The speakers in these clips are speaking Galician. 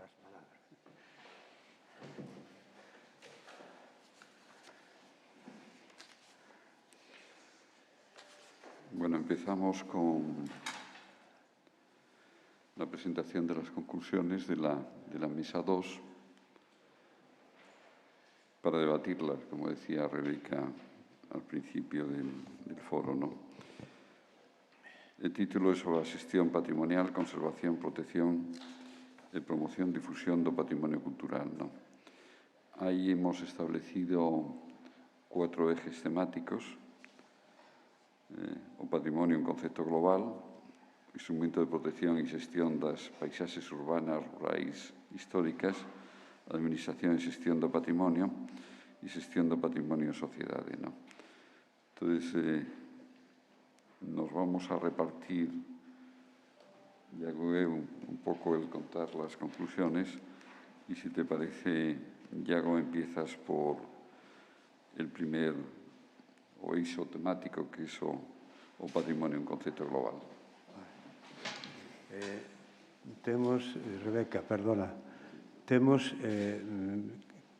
as palabras. Bueno, empezamos con la presentación de las conclusiones de la mesa 2 para debatirlas, como decía Rebeca al principio del foro, ¿no? El título é sobre a xestión patrimonial, conservación, protección e promoción, difusión do patrimonio cultural, ¿no? Aí hemos establecido 4 ejes temáticos: o patrimonio en concepto global, instrumento de protección e xestión das paisaxes urbanas, rurais, históricas, administración e xestión do patrimonio e xestión do patrimonio en sociedade, ¿no? Entonces, nos vamos a repartir, Iago e eu, un pouco el contar las conclusiones, y si te parece, Iago, empiezas por el primer o eixo temático, que é o patrimonio en concepto global. Temos, Rebeca, perdona, temos,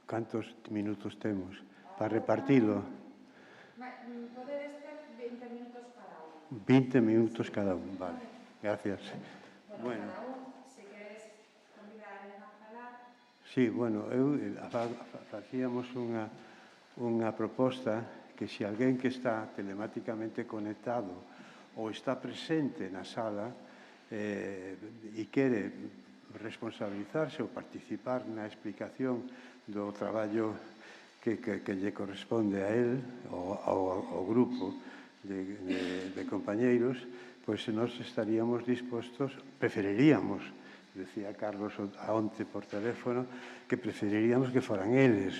cantos minutos temos para repartilo? Podedes ter 20 minutos cada un. 20 minutos cada un, vale. Gracias. Bueno, cada un, se queres convidar a falar. Sí, bueno, eu facíamos unha proposta que se alguén que está telemáticamente conectado ou está presente na sala e quere responsabilizarse ou participar na explicación do traballo que lle corresponde a él ao grupo de compañeiros, pois nós estaríamos dispostos, preferiríamos, decía Carlos onte por teléfono, que preferiríamos que foran eles,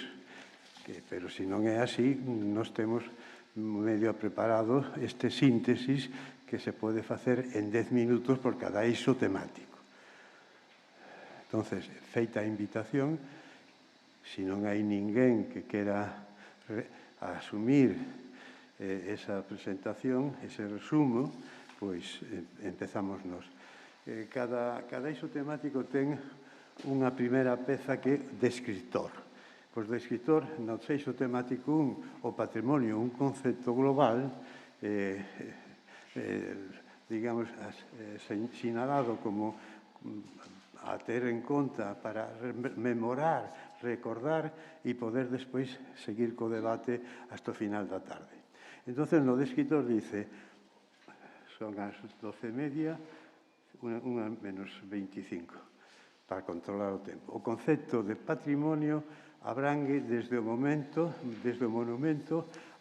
pero se non é así, nós temos medio preparado este síntesis que se pode facer en 10 minutos por cada eixo temático. Entonces, feita a invitación, se non hai ninguén que quera asumir esa presentación, ese resumo, pois empezamos nós. Cada eixo temático ten unha primeira peza que é de escritor. Pois de escritor, no eixo temático 1, o patrimonio, un concepto global, digamos, sinalado como a ter en conta para memorar, recordar e poder despois seguir co debate hasta o final da tarde. Entón, no de escritor dice, son as 12:30, unha menos 25, para controlar o tempo. O concepto de patrimonio abrangue desde o monumento,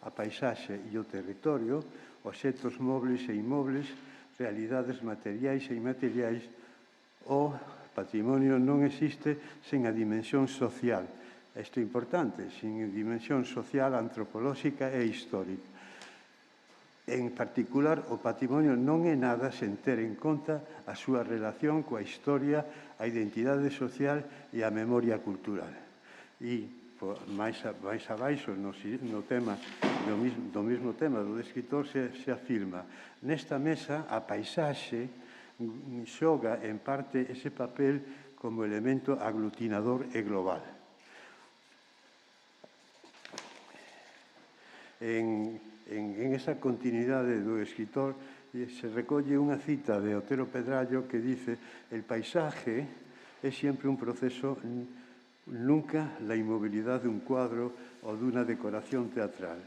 a paisaxe e o territorio, obxectos móviles e inmóviles, realidades materiais e inmateriais. O patrimonio non existe sen a dimensión social. Isto é importante, sen a dimensión social, antropolóxica e histórica. En particular, o patrimonio non é nada sen ter en conta a súa relación coa historia, a identidade social e a memoria cultural. E máis abaixo, no tema do mesmo tema do escritor, se afirma: nesta mesa, a paisaxe xoga en parte ese papel como elemento aglutinador e global. En esa continuidade do escritor se recolle unha cita de Otero Pedrallo que dice: el paisaje é sempre un proceso, nunca la inmovilidad de un cuadro o de una decoración teatral.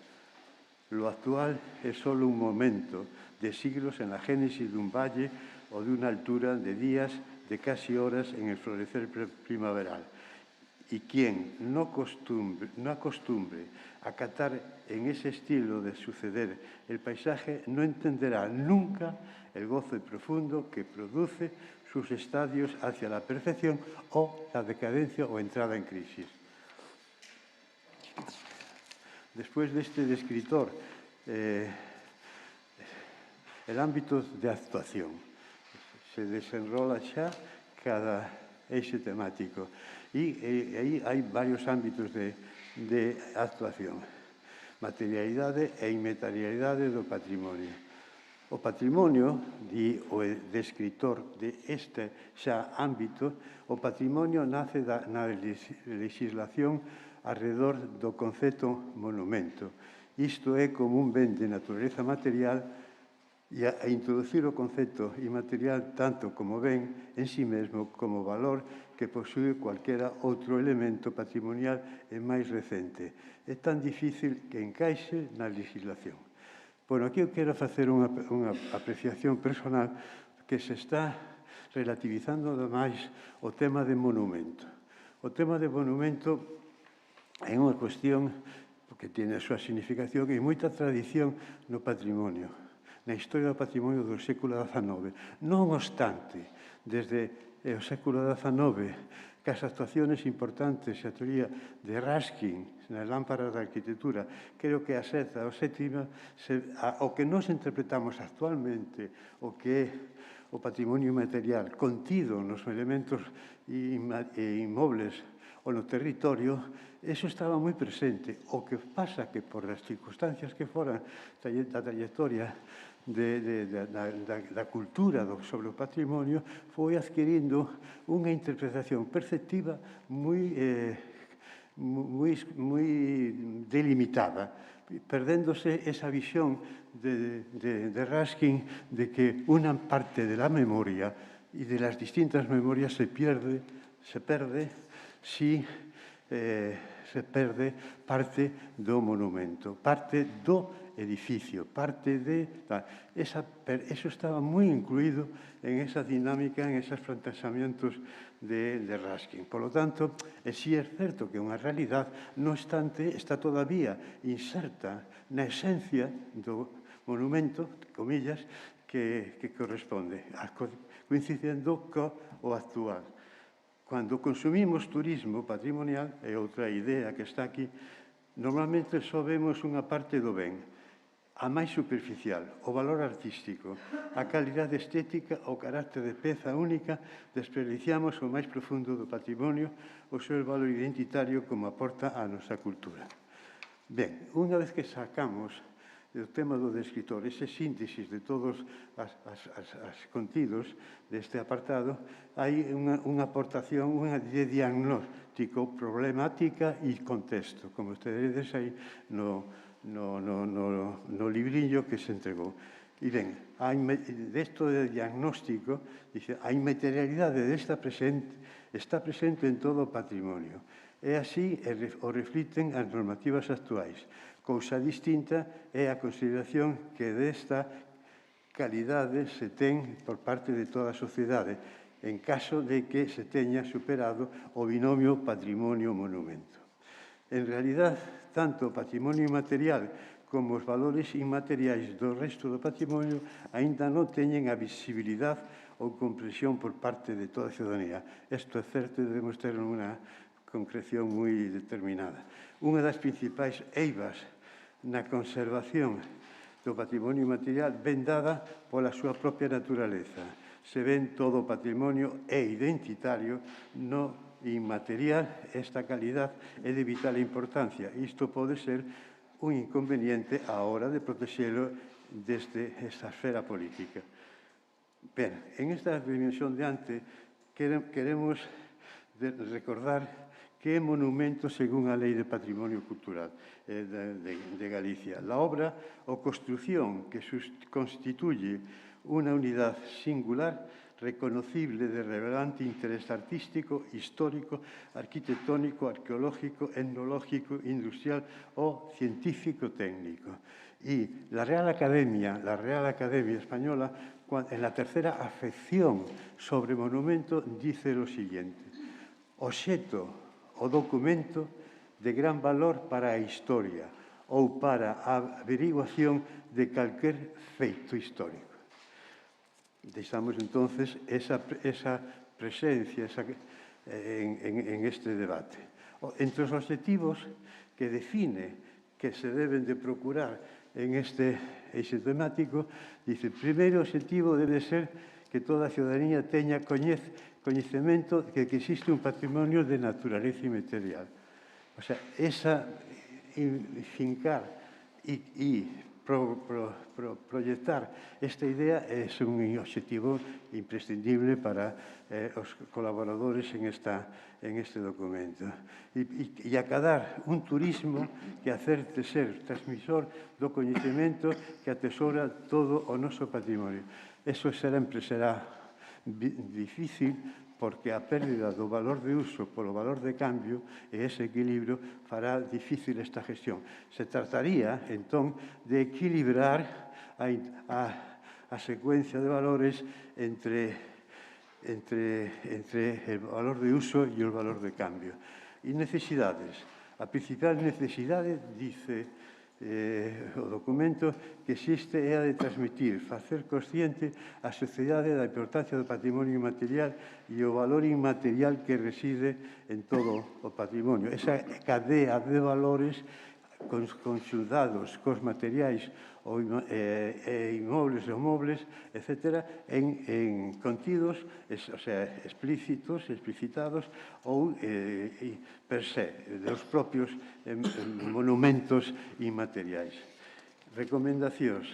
Lo actual es solo un momento de siglos en la génesis de un valle o de una altura de días, de casi horas en el florecer primaveral. Y quien no acostumbre a catar en ese estilo de suceder el paisaje no entenderá nunca el goce profundo que produce sus estadios hacia la perfección o la decadencia o entrada en crisis. Después de este descritor, el ámbito de actuación. Se desenrola xa cada eixe temático. E aí hai varios ámbitos de actuación. Materialidade e inmaterialidade do patrimonio. O patrimonio, di o descritor de este xa ámbito, o patrimonio nace na legislación alrededor do concepto monumento. Isto é como un ben de natureza material e a introducir o concepto inmaterial tanto como ben en sí mesmo como valor que posúe cualquera outro elemento patrimonial e máis recente. É tan difícil que encaixe na legislación. Bueno, aquí eu quero facer unha apreciación personal que se está relativizando ademais o tema de monumento. O tema de monumento é unha cuestión que tiene a súa significación e moita tradición no patrimonio, na historia do patrimonio do século XIX. Non obstante, desde o século XIX, que as actuaciones importantes e a teoría de Ruskin nas lámparas da arquitectura, creo que a sexta ou sétima, o que nos interpretamos actualmente, o que é o patrimonio material contido nos elementos inmobles ou no territorio, eso estaba moi presente. O que pasa que por as circunstancias que foran da trayectoria da cultura sobre o patrimonio foi adquirindo unha interpretación perceptiva moi delimitada, perdéndose esa visión de Ruskin de que una parte de la memoria y de las distintas memorias se perde si se perde parte do monumento, parte do edificio, parte de... Eso estaba moi incluído en esa dinámica, en esos planteamientos de Ruskin. Por lo tanto, sí é certo que unha realidad, no obstante, está todavía inserta na esencia do monumento, comillas, que corresponde, coincidendo co actual. Cando consumimos turismo patrimonial, é outra idea que está aquí, normalmente só vemos unha parte do ben, a máis superficial, o valor artístico, a calidade estética, o carácter de peza única, desperdiciamos o máis profundo do patrimonio, o seu valor identitario como aporta a nosa cultura. Ben, unha vez que sacamos o tema do descritor, ese síntesis de todos os contidos deste apartado, hai unha aportación de diagnóstico, problemática e contexto, como ustedes aí no librillo que se entregou. E ben, desto de diagnóstico, dice, a inmaterialidade está presente en todo o patrimonio. E así o refliten as normativas actuais. Cousa distinta é a consideración que desta calidade se ten por parte de toda a sociedade, en caso de que se teña superado o binomio patrimonio-monumento. En realidad, tanto o patrimonio inmaterial como os valores inmateriais do resto do patrimonio aínda non teñen a visibilidade ou comprensión por parte de toda a ciudadanía. Isto é certo e debemos ter unha concreción moi determinada. Unha das principais eivas na conservación do patrimonio inmaterial ven dada pola súa propia naturaleza. Se ven todo o patrimonio é identitario no inmaterial, esta calidad é de vital importancia. Isto pode ser un inconveniente á hora de protexelo desde esta esfera política. Ben, en esta dimensión de ante queremos recordar que é monumento según a Lei de Patrimonio Cultural de Galicia. La obra o construción que constituye unha unidade singular, reconocible de relevante interés artístico, histórico, arquitectónico, arqueológico, etnológico, industrial o científico-técnico. Y la Real Academia Española, en la tercera afección sobre monumento, dice lo siguiente: obxecto o documento de gran valor para a historia ou para a averiguación de calquer feito histórico. Deixamos, entonces, esa presencia en este debate. Entre os objetivos que define que se deben de procurar en este eixo temático, dice, primeiro objetivo debe ser que toda a ciudadanía teña coñecemento de que existe un patrimonio de naturaleza inmaterial. O sea, fincar e proyectar esta idea es un objetivo imprescindible para os colaboradores en este documento. E acadar un turismo que acerte ser transmisor do coñecemento que atesora todo o noso patrimonio. Eso sempre será difícil porque a pérdida do valor de uso polo valor de cambio e ese equilibrio fará difícil esta gestión. Se trataría, entón, de equilibrar a secuencia de valores entre el valor de uso e o valor de cambio. E necesidades. A principal necesidade, dice o documento, que existe é a de transmitir, facer consciente a sociedade da importancia do patrimonio inmaterial e o valor inmaterial que reside en todo o patrimonio. Esa cadea de valores conxuntados cos materiais inmobles ou mobles, etc., en contidos, o sea, explícitos, explicitados, ou per se, dos propios monumentos inmateriais. Recomendacións,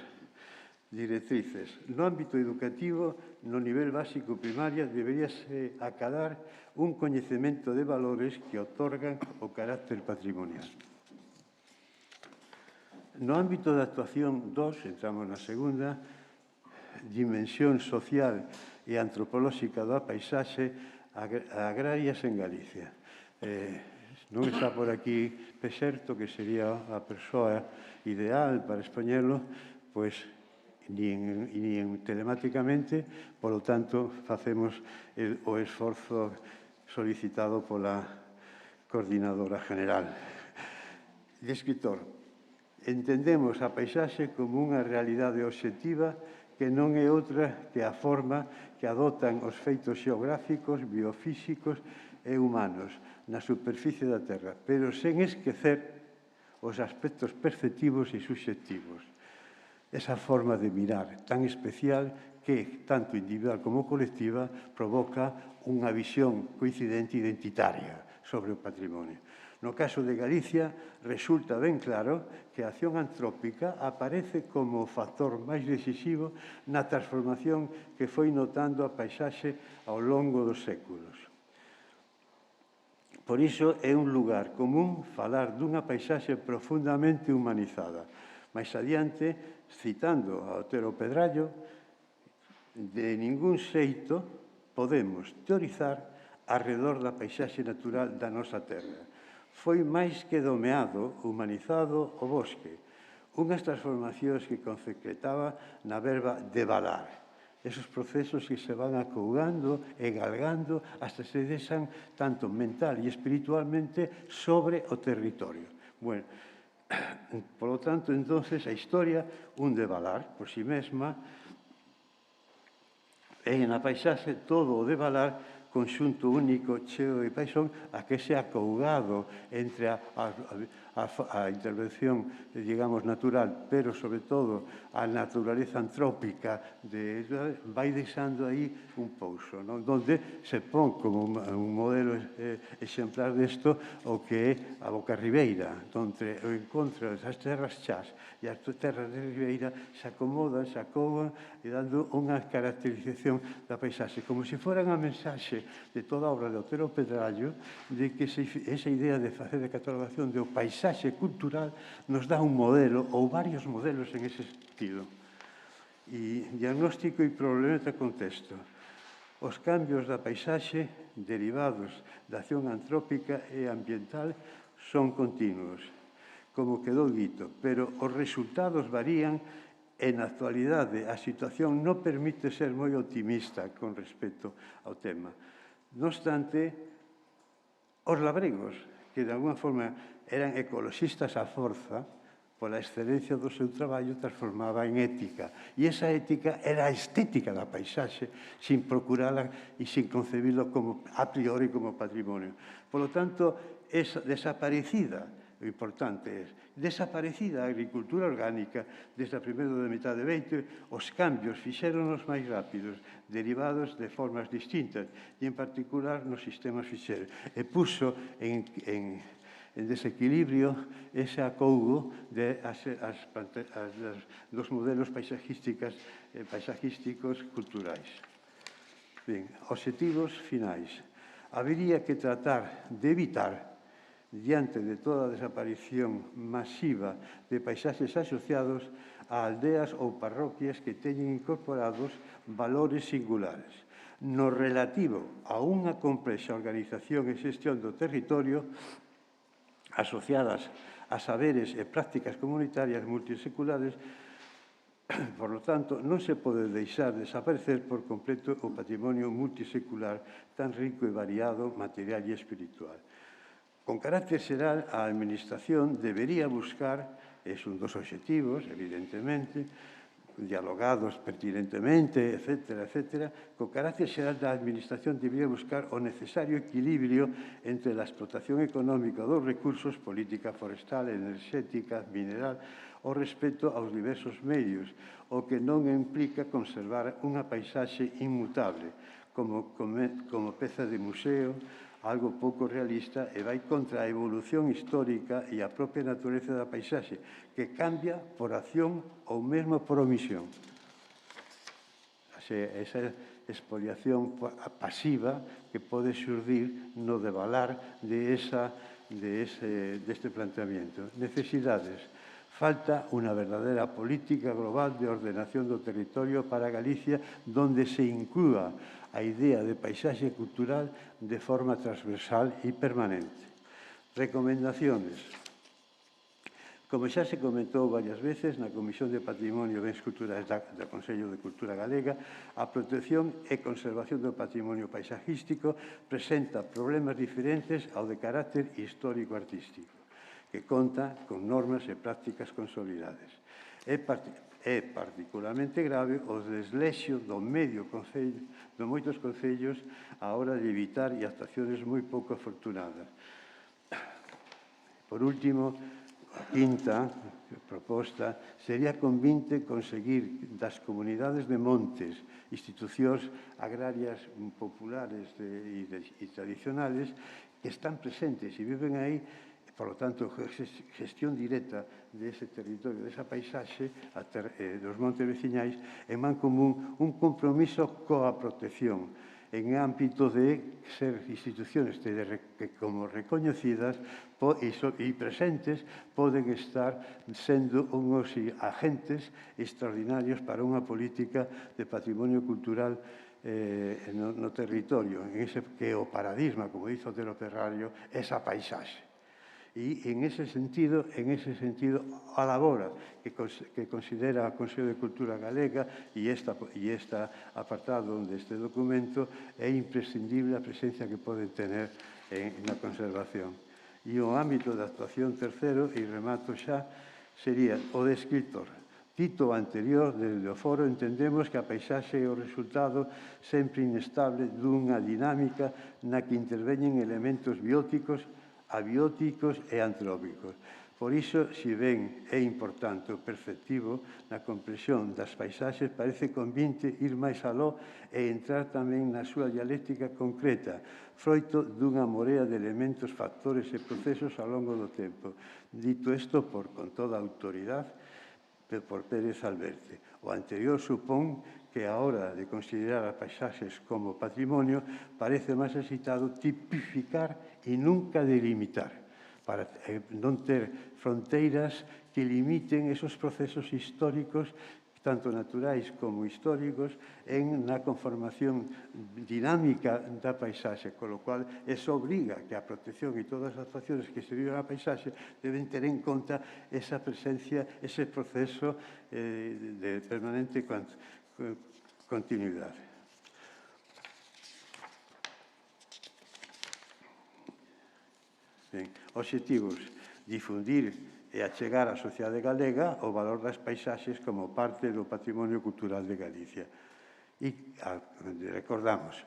directrices. No ámbito educativo, no nivel básico primaria, deberíase acadar un coñecemento de valores que otorgan o carácter patrimonial. No ámbito de actuación 2, entramos na segunda, dimensión social e antropolóxica da paisaxe agrarias en Galicia. Non está por aquí Pexerto, que sería a persoa ideal para expoñelo, pois nin telemáticamente, polo tanto, facemos o esforzo solicitado pola Coordinadora General. De escritor, entendemos a paisaxe como unha realidade obxectiva que non é outra que a forma que adoptan os feitos xeográficos, biofísicos e humanos na superficie da Terra, pero sen esquecer os aspectos perceptivos e subxectivos. Esa forma de mirar tan especial que, tanto individual como colectiva, provoca unha visión coincidente identitaria sobre o patrimonio. No caso de Galicia, resulta ben claro que a acción antrópica aparece como o factor máis decisivo na transformación que foi notando a paisaxe ao longo dos séculos. Por iso é un lugar común falar dunha paisaxe profundamente humanizada. Mais adiante, citando a Otero Pedrallo, de ningún xeito podemos teorizar arredor da paisaxe natural da nosa terra. Foi máis que domeado, humanizado o bosque, unhas transformacións que concretaba na verba devalar. Esos procesos que se van acougando e galgando hasta se desan tanto mental e espiritualmente sobre o territorio. Bueno, por lo tanto, entonces, a historia, un devalar por si mesma, e na paisaxe todo o devalar conxunto único, cheo de paixón, a que se ha acougado entre a intervención, digamos, natural, pero, sobre todo, a naturaleza antrópica, vai deixando aí un pouso, non? Donde se pon como un modelo exemplar desto o que é a Boca Ribeira, donde o encontro das terras chás e as terras de Ribeira se acomodan, se acougan e dando unha caracterización da paisaxe, como se fora unha mensaxe de toda a obra de Otero Pedrallo, de que esa idea de facer de catalogación do paisaxe cultural nos dá un modelo ou varios modelos en ese sentido. E diagnóstico e problema de contexto. Os cambios da paisaxe derivados da acción antrópica e ambiental son continuos, como quedou dito, pero os resultados varían e na actualidade a situación non permite ser moi optimista con respecto ao tema. Non obstante, os labregos, que de alguma forma eran ecoloxistas á forza, pola excelencia do seu traballo, transformaba en ética. E esa ética era a estética da paisaxe, sin procurala e sin concebilo como, a priori como patrimonio. Por lo tanto, é desaparecida, o importante é, desaparecida a agricultura orgánica desde a primeira metade do XX, os cambios fixéronos máis rápidos, derivados de formas distintas, e en particular nos sistemas fixeros, e puso en en desequilibrio ese acougo dos modelos paisajísticos culturais. Ben, obxectivos finais. Habería que tratar de evitar, diante de toda a desaparición masiva de paisaxes asociados a aldeas ou parroquias que teñen incorporados valores singulares. No relativo a unha complexa organización e xestión do territorio asociadas a saberes e prácticas comunitarias multiseculares, por lo tanto, non se pode deixar desaparecer por completo o patrimonio multisecular tan rico e variado, material e espiritual. Con carácter xeral, a Administración debería buscar, é un dos obxectivos, evidentemente, dialogados pertinentemente, etc., con carácter xeral da Administración debería buscar o necesario equilibrio entre a explotación económica dos recursos, política forestal, enerxética, mineral, o respecto aos diversos medios, o que non implica conservar unha paisaxe inmutable, como peza de museo, algo pouco realista e vai contra a evolución histórica e a propia natureza da paisaxe, que cambia por acción ou mesmo por omisión. Esa expoliación pasiva que pode xurdir no devalar deste planteamiento. Necesidades. Falta unha verdadeira política global de ordenación do territorio para Galicia donde se inclúa a idea de paisaxe cultural de forma transversal e permanente. Recomendaciones. Como xa se comentou varias veces na Comisión de Patrimonio e Bens Culturais do Consello de Cultura Galega, a protección e conservación do patrimonio paisajístico presenta problemas diferentes ao de carácter histórico-artístico, que conta con normas e prácticas consolidadas. É particularmente grave o desleixo do moitos concellos á hora de evitar e actuaciones moi pouco afortunadas. Por último, a quinta proposta sería convinte conseguir das comunidades de montes, institucións agrarias populares e tradicionales que están presentes e viven aí, por lo tanto, gestión directa dese territorio, desa paisaxe dos montes veciñais, en man común un compromiso coa protección en ámbito de ser institucións que, como recoñecidas e presentes, poden estar sendo uns agentes extraordinarios para unha política de patrimonio cultural no territorio, que o paradigma, como dice Otero Ferrario, esa paisaxe. E, en ese sentido, alabora que considera o Consello de Cultura Galega e este apartado deste documento é imprescindible a presencia que poden tener na conservación. E o ámbito de actuación terceiro, e remato xa, sería o de escritor. Dito o anterior, desde o foro entendemos que a paisaxe é o resultado sempre inestable dunha dinámica na que interveñen elementos bióticos, abióticos e antrópicos. Por iso, se ben é importante o perceptivo na comprensión das paisaxes, parece convinte ir máis aló e entrar tamén na súa dialéctica concreta, froito dunha morea de elementos, factores e procesos ao longo do tempo. Dito isto con toda a autoridade, por Pérez Alberte. O anterior supón que a hora de considerar as paisaxes como patrimonio parece máis excitado tipificar e nunca delimitar, para non ter fronteiras que limiten esos procesos históricos, tanto naturais como históricos, na conformación dinámica da paisaxe, con lo cual eso obriga que a protección e todas as actuacións que se viven na paisaxe deben ter en conta esa presencia, ese proceso de permanente continuidade. Ben, obxectivos: difundir e achegar á sociedade galega o valor das paisaxes como parte do patrimonio cultural de Galicia. E recordamos,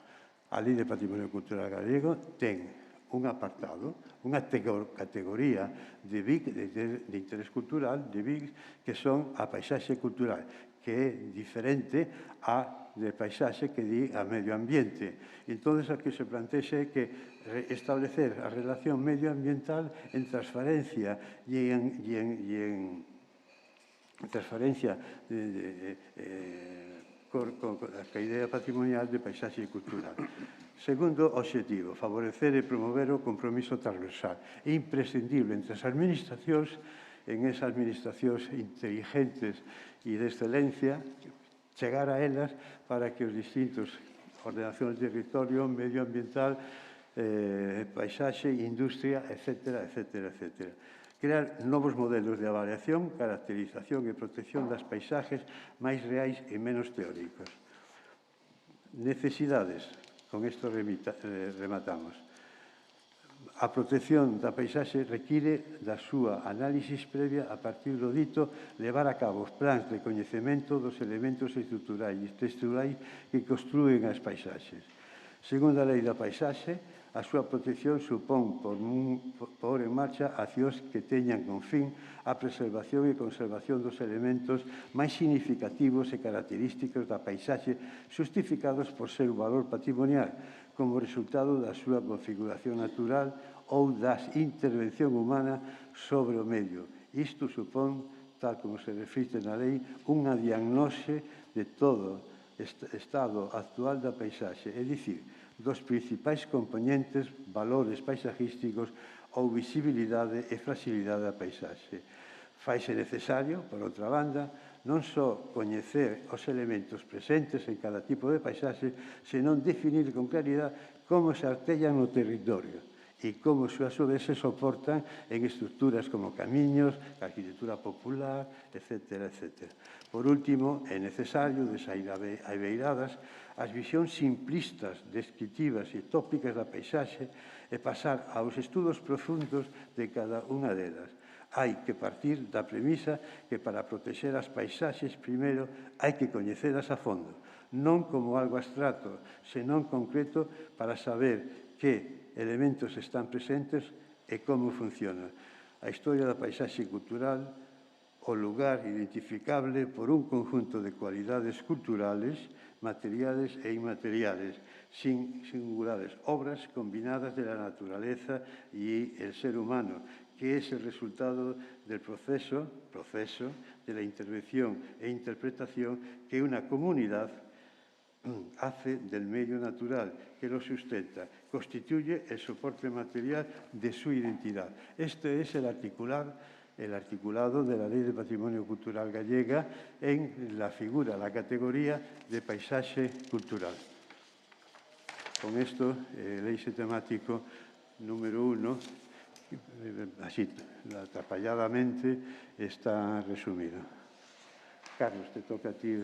a Lei de Patrimonio Cultural Galego ten un apartado, unha categoría de interés cultural, de BIC, que son a paisaxe cultural, que que é diferente a de paisaxe que di a medio ambiente. Entón, o que se plantexa é que establecer a relación medioambiental en transferencia e en transferencia con a idea patrimonial de paisaxe cultural. Segundo obxectivo, favorecer e promover o compromiso transversal. É imprescindible entre as administracións, en esas administracións inteligentes e de excelencia, chegar a elas para que os distintos ordenación del territorio, medioambiental, paisaxe, industria, etcétera, etcétera, etcétera. Crear novos modelos de avaliación, caracterización e protección das paisajes máis reais e menos teóricos. Necesidades. Con isto rematamos. A protección da paisaxe require da súa análisis previa a partir do dito levar a cabo os plans de coñecemento dos elementos estruturais e texturais que construen as paisaxes. Segundo a Lei da Paisaxe, a súa protección supón por en marcha accións que teñan con fin a preservación e conservación dos elementos máis significativos e característicos da paisaxe justificados por seu valor patrimonial como resultado da súa configuración natural ou da intervención humana sobre o medio. Isto supón, tal como se refire na lei, unha diagnose de todo o estado actual da paisaxe, é dicir, dos principais componentes, valores paisajísticos ou visibilidade e fragilidade da paisaxe. Faise necesario, por outra banda, non só coñecer os elementos presentes en cada tipo de paisaxe, senón definir con claridade como se artellan no territorio e como, a súa vez, se soportan en estruturas como camiños, arquitectura popular, etcétera, etcétera. Por último, é necesario desair a beiradas as visións simplistas, descriptivas e tópicas da paisaxe e pasar aos estudos profundos de cada unha delas. Hai que partir da premisa que para protexer as paisaxes, primeiro, hai que coñecelas a fondo, non como algo abstracto, senón concreto para saber que elementos están presentes e como funcionan. A historia da paisaxe cultural, o lugar identificable por un conjunto de cualidades culturales, materiales e inmateriales, singulares obras combinadas de la naturaleza y el ser humano, que es el resultado del proceso de la intervención e interpretación que una comunidad hace del medio natural, que lo sustenta, constituye el soporte material de su identidad. Este es el articulado de la Ley de Patrimonio Cultural gallega en la figura, la categoría de paisaxe cultural. Con esto, el eixo temático número 1, así, atrapalladamente, está resumido. Carlos, te toca a ti.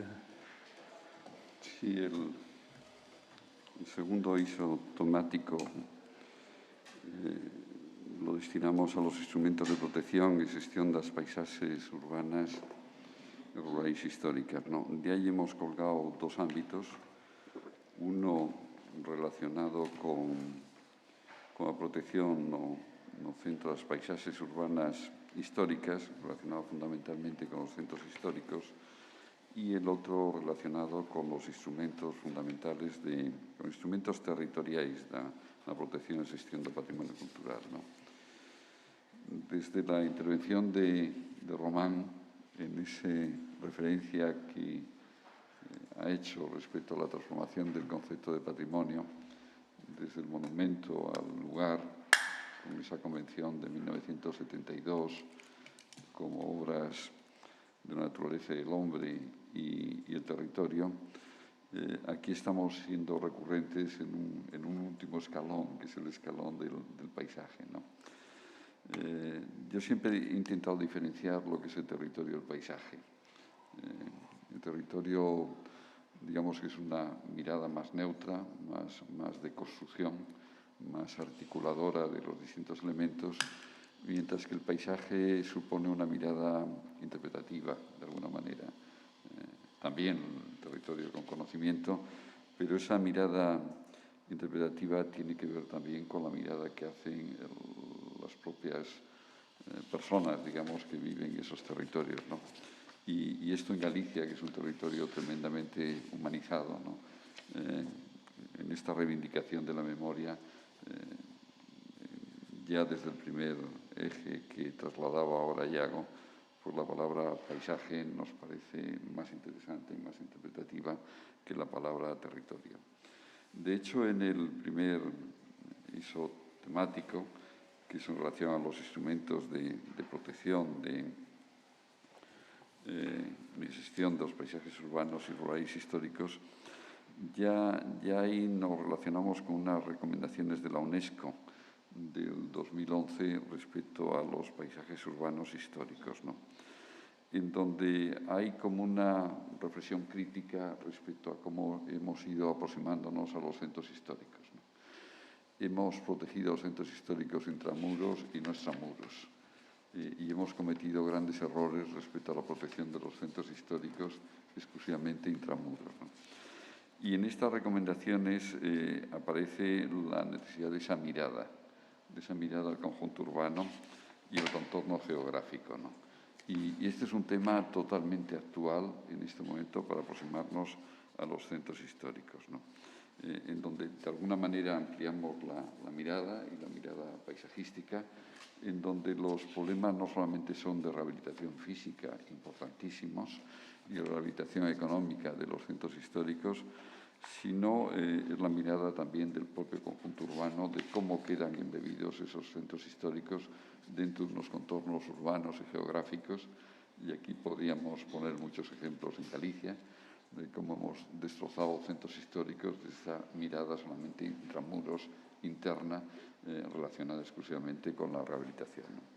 Sí, el segundo eixo temático lo destinamos a los instrumentos de protección y gestión das paisaxes urbanas e rurais históricas. ¿No? De ahí hemos colgado dos ámbitos, uno relacionado con a protección no centro das paisaxes urbanas históricas, relacionado fundamentalmente con os centros históricos, y el otro relacionado con los instrumentos fundamentales, con instrumentos territoriais da protección e gestión do patrimonio cultural. ¿No? Desde la intervención de Román, en esa referencia que ha hecho respecto a la transformación del concepto de patrimonio, desde el monumento al lugar, con esa convención de 1972, como obras de la naturaleza del hombre y el territorio, aquí estamos siendo recurrentes en un último escalón, que es el escalón del paisaje, ¿no? Yo siempre he intentado diferenciar lo que es el territorio del paisaje. El territorio, digamos que es una mirada más neutra, más de construcción, más articuladora de los distintos elementos, mientras que el paisaje supone una mirada interpretativa, de alguna manera. También el territorio con conocimiento, pero esa mirada interpretativa tiene que ver también con la mirada que hacen las propias personas, digamos, que viven esos territorios, ¿no? Y esto en Galicia, que es un territorio tremendamente humanizado, ¿no? En esta reivindicación de la memoria, ya desde el primer eje que trasladaba ahora Iago, pues la palabra paisaje nos parece más interesante y más interpretativa que la palabra territorio. De hecho, en el primer ISO temático, que es en relación a los instrumentos de protección, de gestión de los paisajes urbanos y rurales históricos, ya ahí nos relacionamos con unas recomendaciones de la UNESCO del 2011 respecto a los paisajes urbanos históricos, ¿no? En donde hay como una reflexión crítica respecto a cómo hemos ido aproximándonos a los centros históricos, ¿no? Hemos protegido los centros históricos intramuros y no extramuros, y hemos cometido grandes errores respecto a la protección de los centros históricos exclusivamente intramuros, ¿no? Y en estas recomendaciones aparece la necesidad de esa mirada al conjunto urbano y al contorno geográfico, ¿no? Y este es un tema totalmente actual en este momento para aproximarnos a los centros históricos, ¿no? En donde de alguna manera ampliamos la mirada y la mirada paisajística, en donde los problemas no solamente son de rehabilitación física, importantísimos, y de rehabilitación económica de los centros históricos, sino es la mirada también del propio conjunto urbano, de cómo quedan embebidos esos centros históricos dentro de unos contornos urbanos y geográficos. Y aquí podríamos poner muchos ejemplos en Galicia, de cómo hemos destrozado centros históricos de esta mirada solamente intramuros, interna, relacionada exclusivamente con la rehabilitación, ¿no?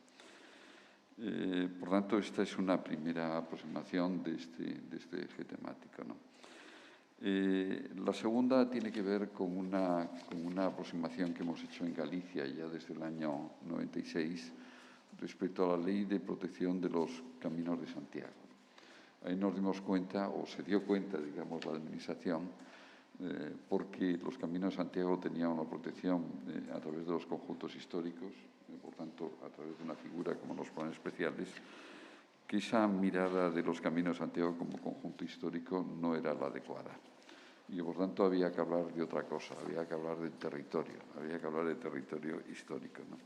Por tanto, esta es una primera aproximación de este eje temático, ¿no? La segunda tiene que ver con una aproximación que hemos hecho en Galicia ya desde el año 96 respecto a la Ley de Protección de los Caminos de Santiago. Ahí nos dimos cuenta, o se dio cuenta, digamos, la Administración, porque los Caminos de Santiago tenían una protección a través de los conjuntos históricos, por tanto, a través de una figura como los planes especiales, que esa mirada de los Caminos de Santiago como conjunto histórico no era la adecuada. Y por tanto había que hablar de otra cosa, había que hablar del territorio, había que hablar del territorio histórico, ¿no?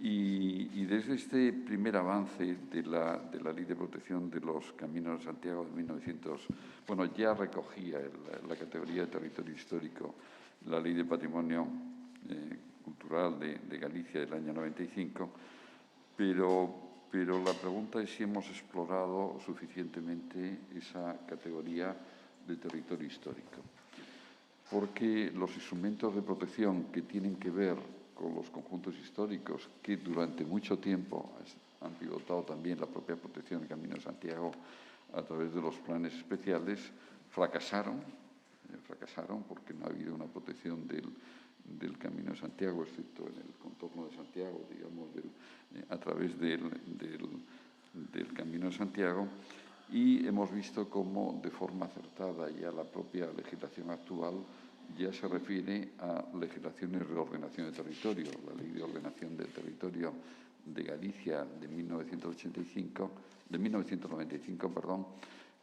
Y desde este primer avance de la Ley de Protección de los Caminos de Santiago de 1900, bueno, ya recogía la categoría de territorio histórico la Ley de Patrimonio Cultural de Galicia del año 95, pero la pregunta es si hemos explorado suficientemente esa categoría de territorio histórico. Porque los instrumentos de protección que tienen que ver con los conjuntos históricos, que durante mucho tiempo han pivotado también la propia protección del Camino de Santiago a través de los planes especiales, fracasaron porque no ha habido una protección del Camino de Santiago, excepto en el contorno de Santiago, digamos, a través del Camino de Santiago, y hemos visto cómo de forma acertada ya la propia legislación actual ya se refiere a legislaciones de reordenación de territorio. La Ley de Ordenación del Territorio de Galicia de 1995, perdón,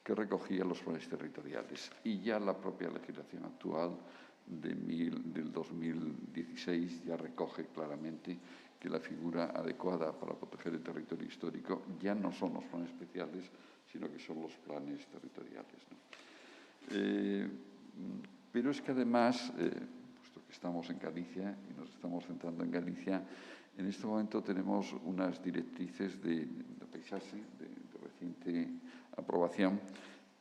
que recogía los planes territoriales. Y ya la propia legislación actual del 2016 ya recoge claramente que la figura adecuada para proteger el territorio histórico ya no son los planes especiales, sino que son los planes territoriales, ¿no? Pero es que además, puesto que estamos en Galicia y nos estamos centrando en Galicia, en este momento tenemos unas directrices de paisaje de reciente aprobación,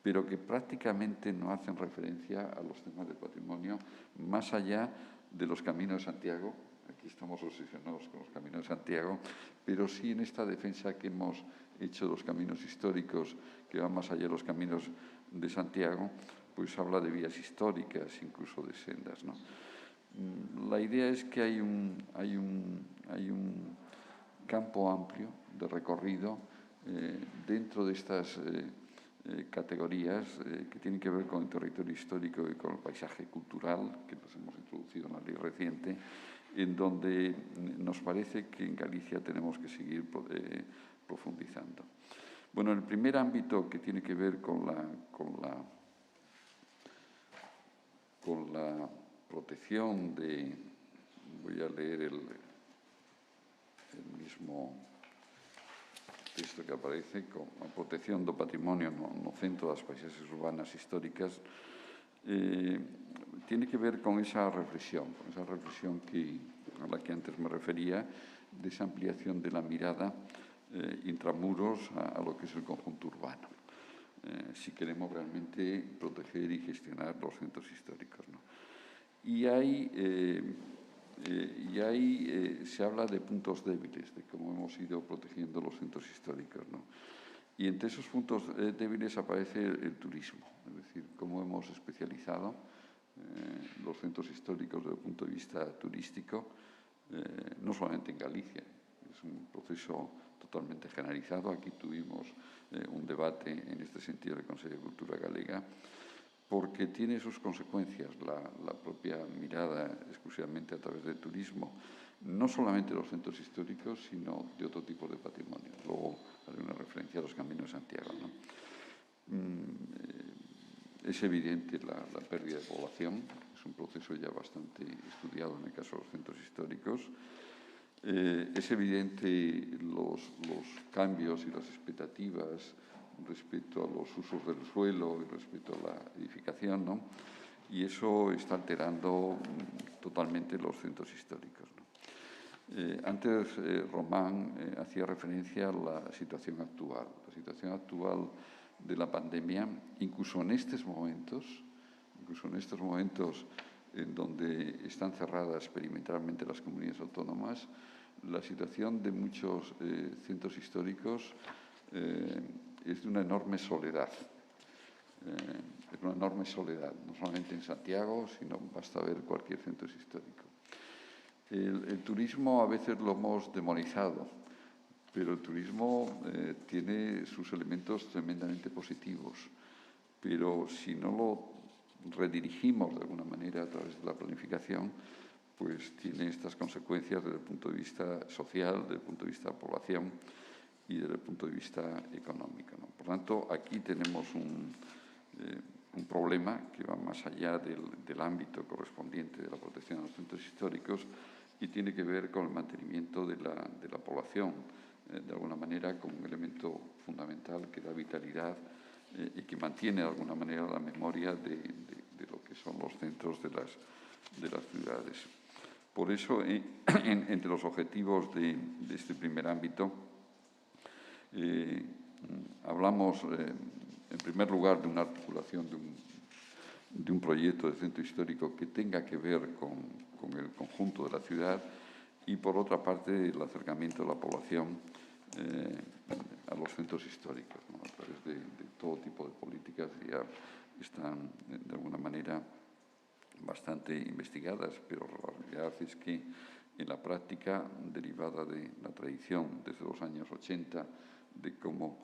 pero que prácticamente no hacen referencia a los temas del patrimonio más allá de los Caminos de Santiago. Aquí estamos obsesionados con los Caminos de Santiago, pero sí en esta defensa que hemos hecho de los caminos históricos, que van más allá de los Caminos de Santiago, pues habla de vías históricas, incluso de sendas, ¿no? La idea es que hay un campo amplio de recorrido dentro de estas categorías que tienen que ver con el territorio histórico y con el paisaje cultural, que nos hemos introducido en la ley reciente, en donde nos parece que en Galicia tenemos que seguir profundizando. Bueno, el primer ámbito que tiene que ver con la protección de, voy a leer el mismo texto que aparece, con a protección do patrimonio no centro das paisaxes urbanas históricas, tiene que ver con esa reflexión a la que antes me refería, de esa ampliación de la mirada intramuros a lo que es el conjunto urbano, si queremos realmente proteger y gestionar los centros históricos, ¿no? Y ahí se habla de puntos débiles, de cómo hemos ido protegiendo los centros históricos, ¿no? Y entre esos puntos débiles aparece el turismo, es decir, cómo hemos especializado los centros históricos desde el punto de vista turístico, no solamente en Galicia, es un proceso totalmente generalizado. Aquí tuvimos un debate en este sentido en el Consejo de Cultura Galega, porque tiene sus consecuencias la propia mirada exclusivamente a través del turismo, no solamente de los centros históricos, sino de otro tipo de patrimonio. Luego haré una referencia a los Caminos de Santiago, ¿no? Es evidente la pérdida de población, es un proceso ya bastante estudiado en el caso de los centros históricos. Es evidente los cambios y las expectativas respecto a los usos del suelo y respecto a la edificación, ¿no? Y eso está alterando totalmente los centros históricos, ¿no? Antes Román hacía referencia a la situación actual. La situación actual de la pandemia, incluso en estos momentos en donde están cerradas perimetralmente las comunidades autónomas, la situación de muchos centros históricos es de una enorme soledad. Es una enorme soledad, no solamente en Santiago, sino basta ver cualquier centro histórico. El turismo a veces lo hemos demonizado, pero el turismo tiene sus elementos tremendamente positivos. Pero si no lo redirigimos de alguna manera a través de la planificación, pues tiene estas consecuencias desde el punto de vista social, desde el punto de vista de población y desde el punto de vista económico, ¿no? Por tanto, aquí tenemos un problema que va más allá del ámbito correspondiente de la protección de los centros históricos y tiene que ver con el mantenimiento de la población, de alguna manera como un elemento fundamental que da vitalidad y que mantiene de alguna manera la memoria de lo que son los centros de las ciudades. Por eso, entre los objetivos de este primer ámbito, hablamos, en primer lugar, de una articulación de un proyecto de centro histórico que tenga que ver con el conjunto de la ciudad y, por otra parte, el acercamiento de la población a los centros históricos, ¿no? A través de todo tipo de políticas que ya están, de alguna manera, bastante investigadas, pero la realidad es que en la práctica, derivada de la tradición desde los años 80, de cómo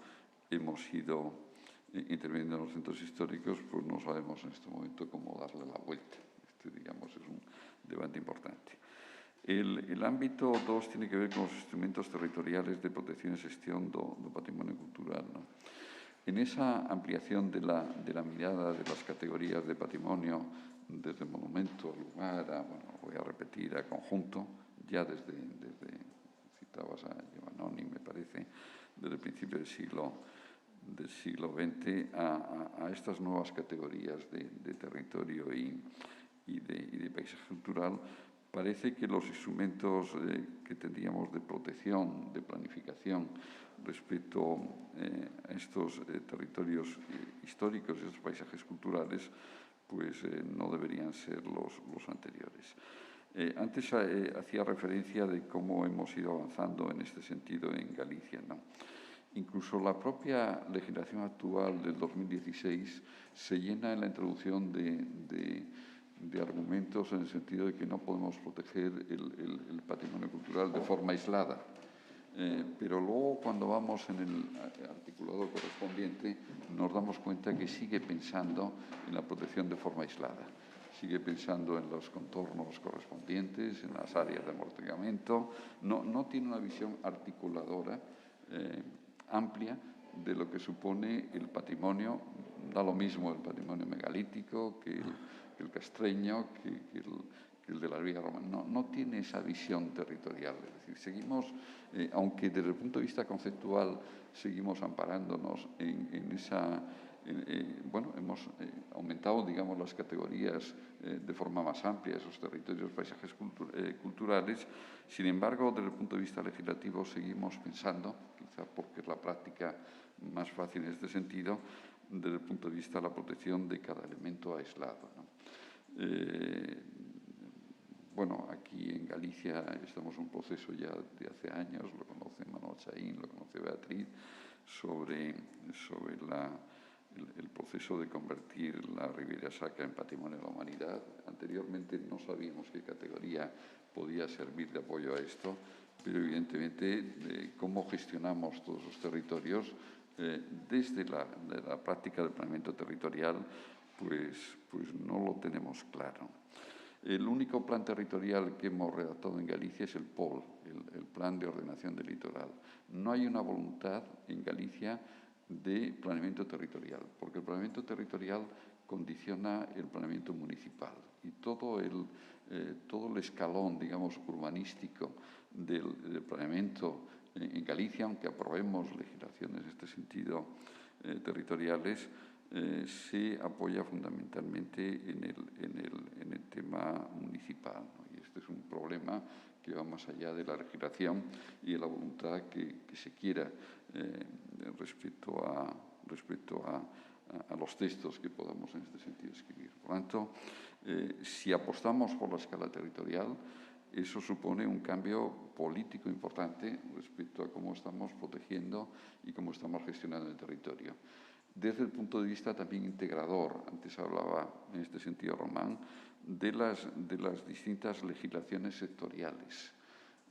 hemos ido interviniendo en los centros históricos, pues no sabemos en este momento cómo darle la vuelta. Digamos, es un debate importante. El ámbito 2 tiene que ver con los instrumentos territoriales de protección y gestión do patrimonio cultural, ¿no? En esa ampliación de la mirada de las categorías de patrimonio, desde monumento, lugar, voy a repetir, a conjunto, ya desde citabas a Giovannoni, me parece, desde el principio del siglo XX, a estas nuevas categorías de territorio y de paisaje cultural, parece que los instrumentos que tendríamos de protección, de planificación respecto a estos territorios históricos y estos paisajes culturales, pues no deberían ser los anteriores. Antes hacía referencia de cómo hemos ido avanzando en este sentido en Galicia, ¿no? Incluso la propia legislación actual del 2016 se llena en la introducción de argumentos en el sentido de que no podemos proteger el patrimonio cultural de forma aislada. Pero luego, cuando vamos en el articulado correspondiente, nos damos cuenta que sigue pensando en la protección de forma aislada. Sigue pensando en los contornos correspondientes, en las áreas de amortiguamiento. No tiene una visión articuladora amplia de lo que supone el patrimonio. Da lo mismo el patrimonio megalítico que el castreño, que el de la vía romana. No tiene esa visión territorial. Es decir, seguimos, aunque desde el punto de vista conceptual seguimos amparándonos en esa... bueno, hemos aumentado, digamos, las categorías de forma más amplia, esos territorios, paisajes culturales. Sin embargo, desde el punto de vista legislativo seguimos pensando, quizá porque es la práctica más fácil en este sentido, desde el punto de vista de la protección de cada elemento aislado, ¿no? Bueno, aquí en Galicia estamos en un proceso ya de hace años, lo conoce Manuel Chaín, lo conoce Beatriz, sobre el proceso de convertir la Ribeira Sacra en Patrimonio de la Humanidad. Anteriormente no sabíamos qué categoría podía servir de apoyo a esto, pero evidentemente cómo gestionamos todos los territorios desde la práctica del planeamiento territorial, pues no lo tenemos claro. El único plan territorial que hemos redactado en Galicia es el POL, el Plan de Ordenación del Litoral. No hay una voluntad en Galicia de planeamiento territorial, porque el planeamiento territorial condiciona el planeamiento municipal y todo el escalón, digamos, urbanístico del planeamiento en Galicia, aunque aprobemos legislaciones en este sentido territoriales, se apoya fundamentalmente en el tema municipal, ¿no? Y este es un problema que va más allá de la legislación y de la voluntad que se quiera respecto a los textos que podamos en este sentido escribir. Por lo tanto, si apostamos por la escala territorial, eso supone un cambio político importante respecto a cómo estamos protegiendo y cómo estamos gestionando el territorio. Desde el punto de vista también integrador, antes hablaba en este sentido Román, de las distintas legislaciones sectoriales.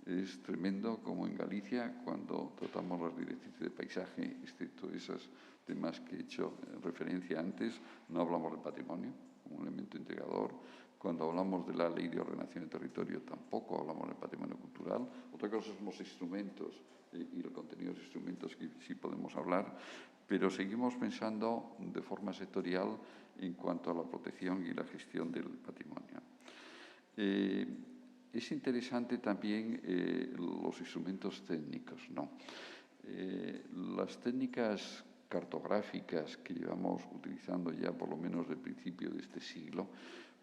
Es tremendo como en Galicia, cuando tratamos las directrices de paisaje, excepto esos temas que he hecho referencia antes, no hablamos del patrimonio como un elemento integrador. Cuando hablamos de la Ley de Ordenación del Territorio, tampoco hablamos del patrimonio cultural. Otra cosa son los instrumentos y el contenido de los instrumentos que sí podemos hablar, pero seguimos pensando de forma sectorial en cuanto a la protección y la gestión del patrimonio. Es interesante también los instrumentos técnicos, ¿no? Las técnicas cartográficas que llevamos utilizando ya por lo menos desde el principio de este siglo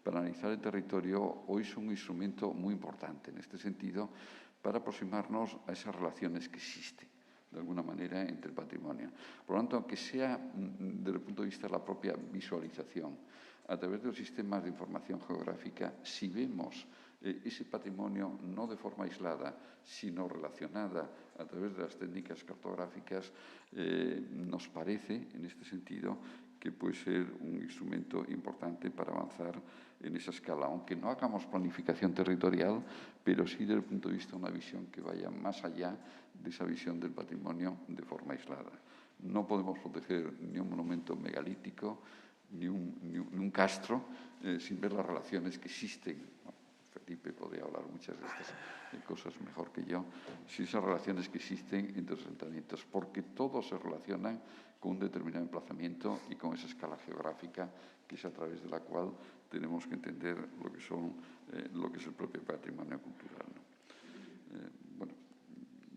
para analizar el territorio hoy son un instrumento muy importante en este sentido para aproximarnos a esas relaciones que existen de alguna manera entre el patrimonio. Por lo tanto, aunque sea desde el punto de vista de la propia visualización, a través de los sistemas de información geográfica, si vemos ese patrimonio no de forma aislada, sino relacionada a través de las técnicas cartográficas, nos parece, en este sentido, que puede ser un instrumento importante para avanzar en esa escala, aunque no hagamos planificación territorial, pero sí desde el punto de vista de una visión que vaya más allá de esa visión del patrimonio de forma aislada. No podemos proteger ni un monumento megalítico, ni un castro, sin ver las relaciones que existen. Felipe podría hablar muchas de estas cosas mejor que yo, si esas relaciones que existen entre los asentamientos, porque todos se relacionan con un determinado emplazamiento y con esa escala geográfica que es a través de la cual tenemos que entender lo que es el propio patrimonio cultural, ¿no? Bueno,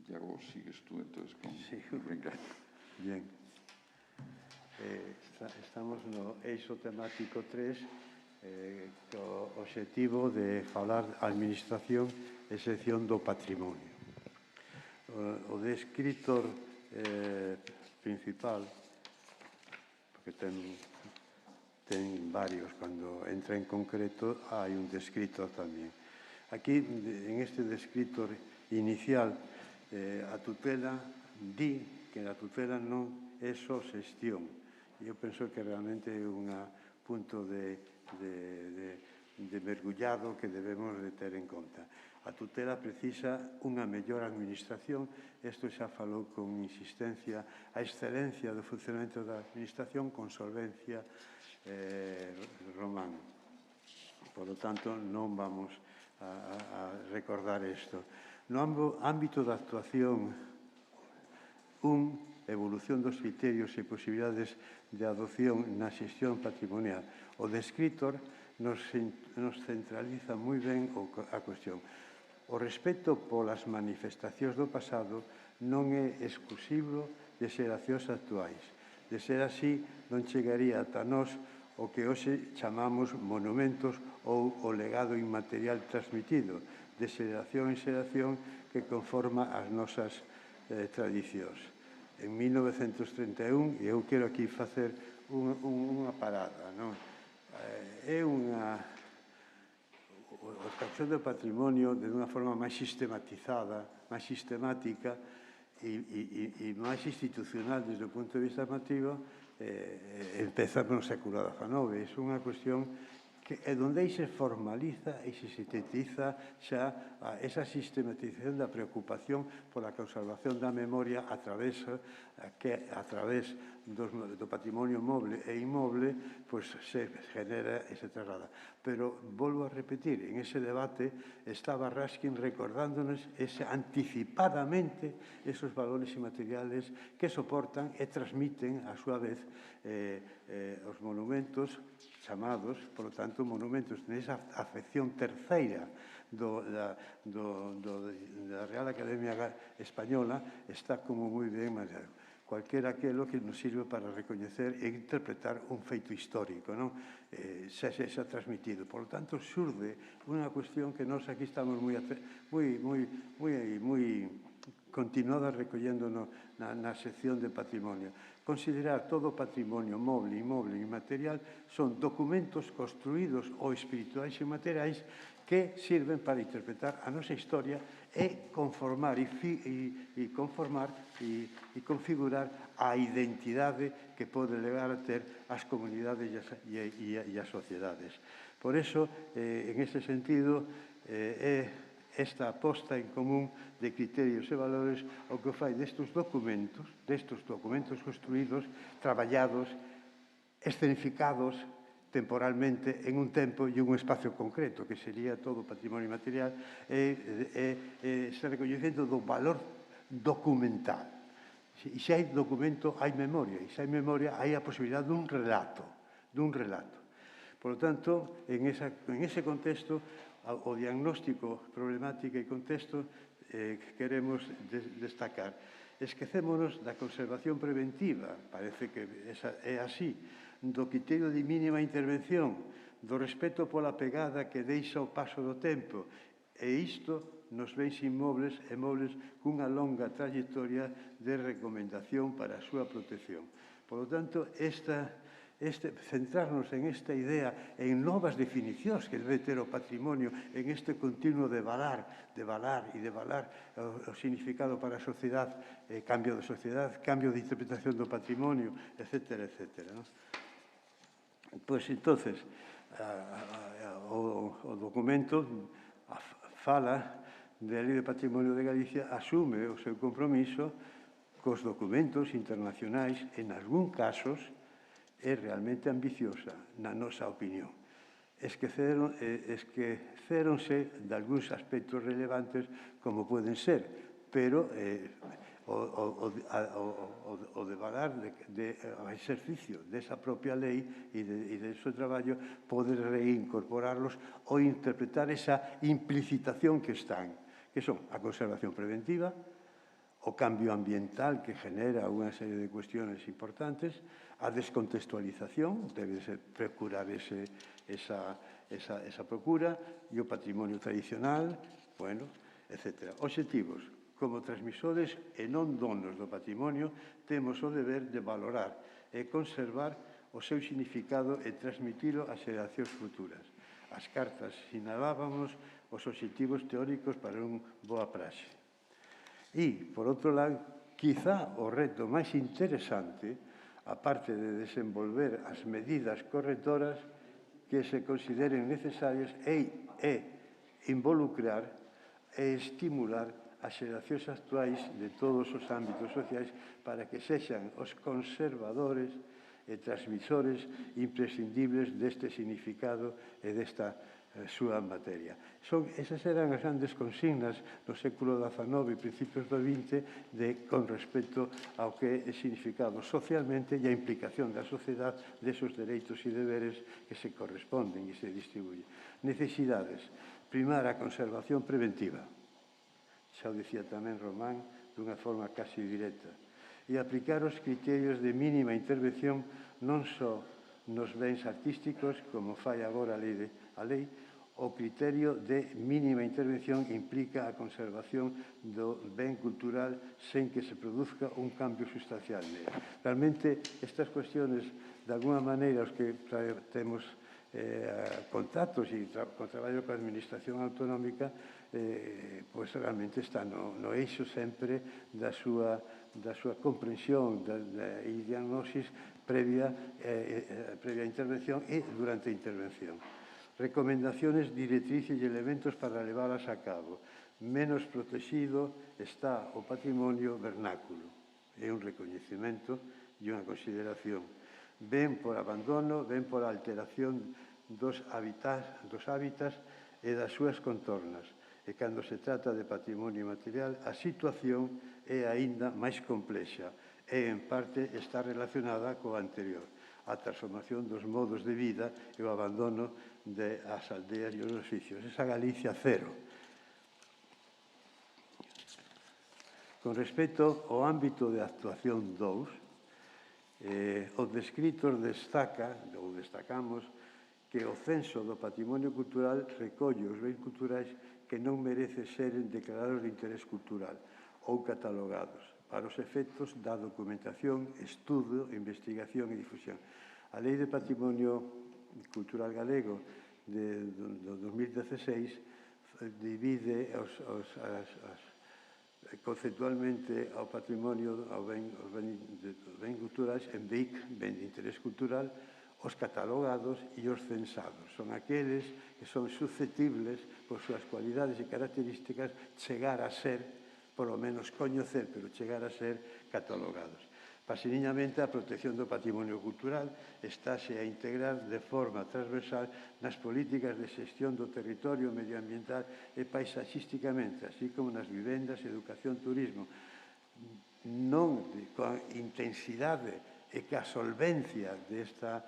Iago, sigues tú entonces con... Sí. Venga. Bien. Estamos no eixo temático 3, co obxectivo de falar administración e sección do patrimonio. O descritor principal, porque ten varios, cando entra en concreto hai un descritor tamén. Aquí, en este descritor inicial, a tutela di que a tutela non é só xestión. Eu penso que realmente é un punto de mergullado que debemos de ter en conta. A tutela precisa unha mellor administración, isto xa falou con insistencia, a excelencia do funcionamento da administración con solvencia Román. Por lo tanto, non vamos a recordar isto. No ámbito da actuación, evolución dos criterios e posibilidades de adopción na xestión patrimonial. O descritor nos centraliza moi ben a cuestión. O respeto polas manifestacións do pasado non é exclusivo de xeracións actuais. De ser así, non chegaría ata nós o que hoxe chamamos monumentos ou o legado inmaterial transmitido de xeración en xeración que conforma as nosas tradicións. En 1931, e eu quero aquí facer unha parada, non? É unha extracción do patrimonio de unha forma máis sistematizada, máis sistemática e máis institucional desde o punto de vista normativo, empeza no século XIX. É unha cuestión que é onde aí se formaliza e se sintetiza xa esa sistematización da preocupación pola conservación da memoria a través do patrimonio moble e inmoble, pois se genera e se traslada. Pero, volvo a repetir, en ese debate estaba Ruskin recordándonos anticipadamente esos valores inmateriales que soportan e transmiten, a súa vez, os monumentos chamados, por lo tanto, monumentos nesa afección terceira da Real Academia Española está como moi ben marcado. Cualquera aquelo que nos sirve para recoñecer e interpretar un feito histórico, non? Xa transmitido. Por lo tanto, xurde unha cuestión que nós aquí estamos moi continuada recollendo na sección de patrimonio. Considerar todo o patrimonio moble, inmoble e inmaterial son documentos construídos ou espirituais e materiais que sirven para interpretar a nosa historia e conformar e configurar a identidade que pode levar a ter as comunidades e as sociedades. Por eso, en ese sentido, esta aposta en común de criterios e valores o que fai destes documentos construídos, traballados, escenificados temporalmente en un tempo e un espacio concreto, que sería todo o patrimonio material, se recoñecendo do valor documental. E se hai documento, hai memoria, e se hai memoria, hai a posibilidade dun relato. Por lo tanto, en ese contexto, o diagnóstico, problemática e contexto queremos destacar. Esquecémonos da conservación preventiva, parece que é así, do criterio de mínima intervención, do respeto pola pegada que deixa o paso do tempo, e isto nos bens inmobles e mobles cunha longa trayectoria de recomendación para a súa protección. Por lo tanto, centrarnos en esta idea, en novas definicións que debe ter o patrimonio, en este continuo de valar o significado para a sociedade, cambio de sociedade, cambio de interpretación do patrimonio, etcétera. Pois, entonces, o documento fala da Lei de Patrimonio de Galicia, asume o seu compromiso cos documentos internacionais, en algún casos, é realmente ambiciosa, na nosa opinión. Esquecéronse de algúns aspectos relevantes como poden ser, pero o devalar o exercicio desa propia lei e de seu traballo pode reincorporarlos ou interpretar esa implicitación que están, que son a conservación preventiva, o cambio ambiental que genera unha serie de cuestiones importantes, a descontextualización, debe ser procurar esa procura, e o patrimonio tradicional, etc. Obxectivos. Como transmisores e non donos do patrimonio, temos o deber de valorar e conservar o seu significado e transmitilo ás xeracións futuras. As cartas sinalábamos os obxectivos teóricos para unha boa praxe. E, por outro lado, quizá o reto máis interesante, aparte de desenvolver as medidas correctoras que se consideren necesarias, é involucrar e estimular as xeracións actuais de todos os ámbitos sociais para que sexan os conservadores e transmisores imprescindibles deste significado e desta súa materia. Esas eran as grandes consignas no século XIX e principios do XX con respecto ao que significamos socialmente e a implicación da sociedade desos dereitos e deberes que se corresponden e se distribuyen. Necesidades. Primar a conservación preventiva. Xa o dicía tamén Román dunha forma casi directa. E aplicar os criterios de mínima intervención non só nos bens artísticos, como fai agora a lei, o criterio de mínima intervención implica a conservación do ben cultural sen que se produzca un cambio sustancial nele. Realmente, estas cuestiones, de alguna maneira, os que temos contactos e con traballo con a Administración Autonómica, pois realmente está no eixo sempre da súa comprensión e diagnosis previa intervención e durante a intervención. Recomendaciones, directrices e elementos para leválas a cabo. Menos protegido está o patrimonio vernáculo. É un recoñecemento e unha consideración. Ben por abandono, ben por alteración dos hábitats e das súas contornas. E cando se trata de patrimonio material, a situación é aínda máis complexa e, en parte, está relacionada coa anterior. A transformación dos modos de vida e o abandono das aldeas e os oficios. Esa Galicia cero. Con respecto ao ámbito de actuación 2, os descritos destacamos que o censo do patrimonio cultural recolle os bens culturais que non merece seren declarados de interés cultural ou catalogados para os efectos da documentación, estudo, investigación e difusión. A Lei de Patrimonio Cultural Galego do 2016 divide conceptualmente ao patrimonio, ao ben culturais en BIC, ben de interés cultural, os catalogados e os censados. Son aqueles que son susceptibles, por súas cualidades e características, chegar a ser, por lo menos coñecer, pero chegar a ser catalogados. Pasiniñamente, a protección do patrimonio cultural estáse a integrar de forma transversal nas políticas de xestión do territorio medioambiental e paisaxísticamente, así como nas vivendas, educación, turismo. Non coa intensidade e ca solvencia desta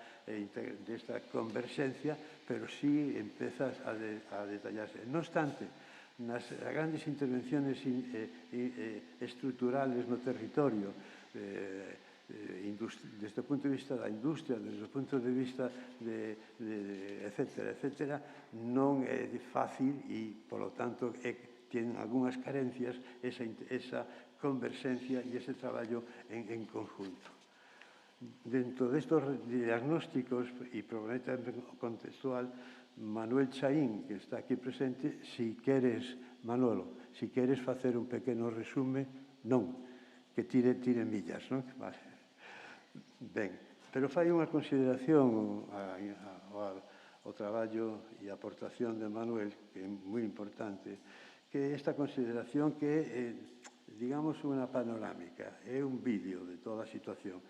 converxencia, pero sí empezas a detallarse. Non obstante, nas grandes intervenciones estruturales no territorio, desde o punto de vista da industria, desde o punto de vista etcétera, non é fácil e, polo tanto, ten algunhas carencias esa converxencia e ese traballo en conjunto. Dentro destos diagnósticos e probablemente contextual, Manuel Chaín, que está aquí presente, Manolo, si queres facer un pequeno resume, non, que tire millas, non? Vale. Ben, pero fai unha consideración ao traballo e a aportación de Manuel, que é moi importante, que esta consideración que é, digamos, unha panorámica, é un vídeo de toda a situación.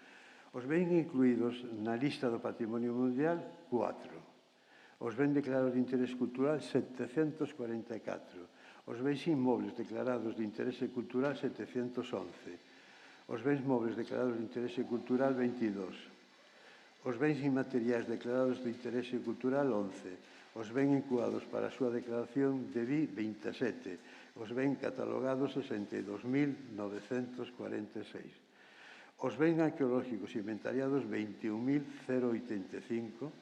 Os ben incluídos na lista do Patrimonio Mundial, 4. Os ben declarados de interés cultural, 744. Os bens inmobles declarados de interese cultural, 711. Os bens mobles declarados de interese cultural, 22. Os bens inmateriais declarados de interese cultural, 11. Os ben incuados para a súa declaración de 27. Os ben catalogados, 62.946. Os ben arqueológicos inventariados, 21.085,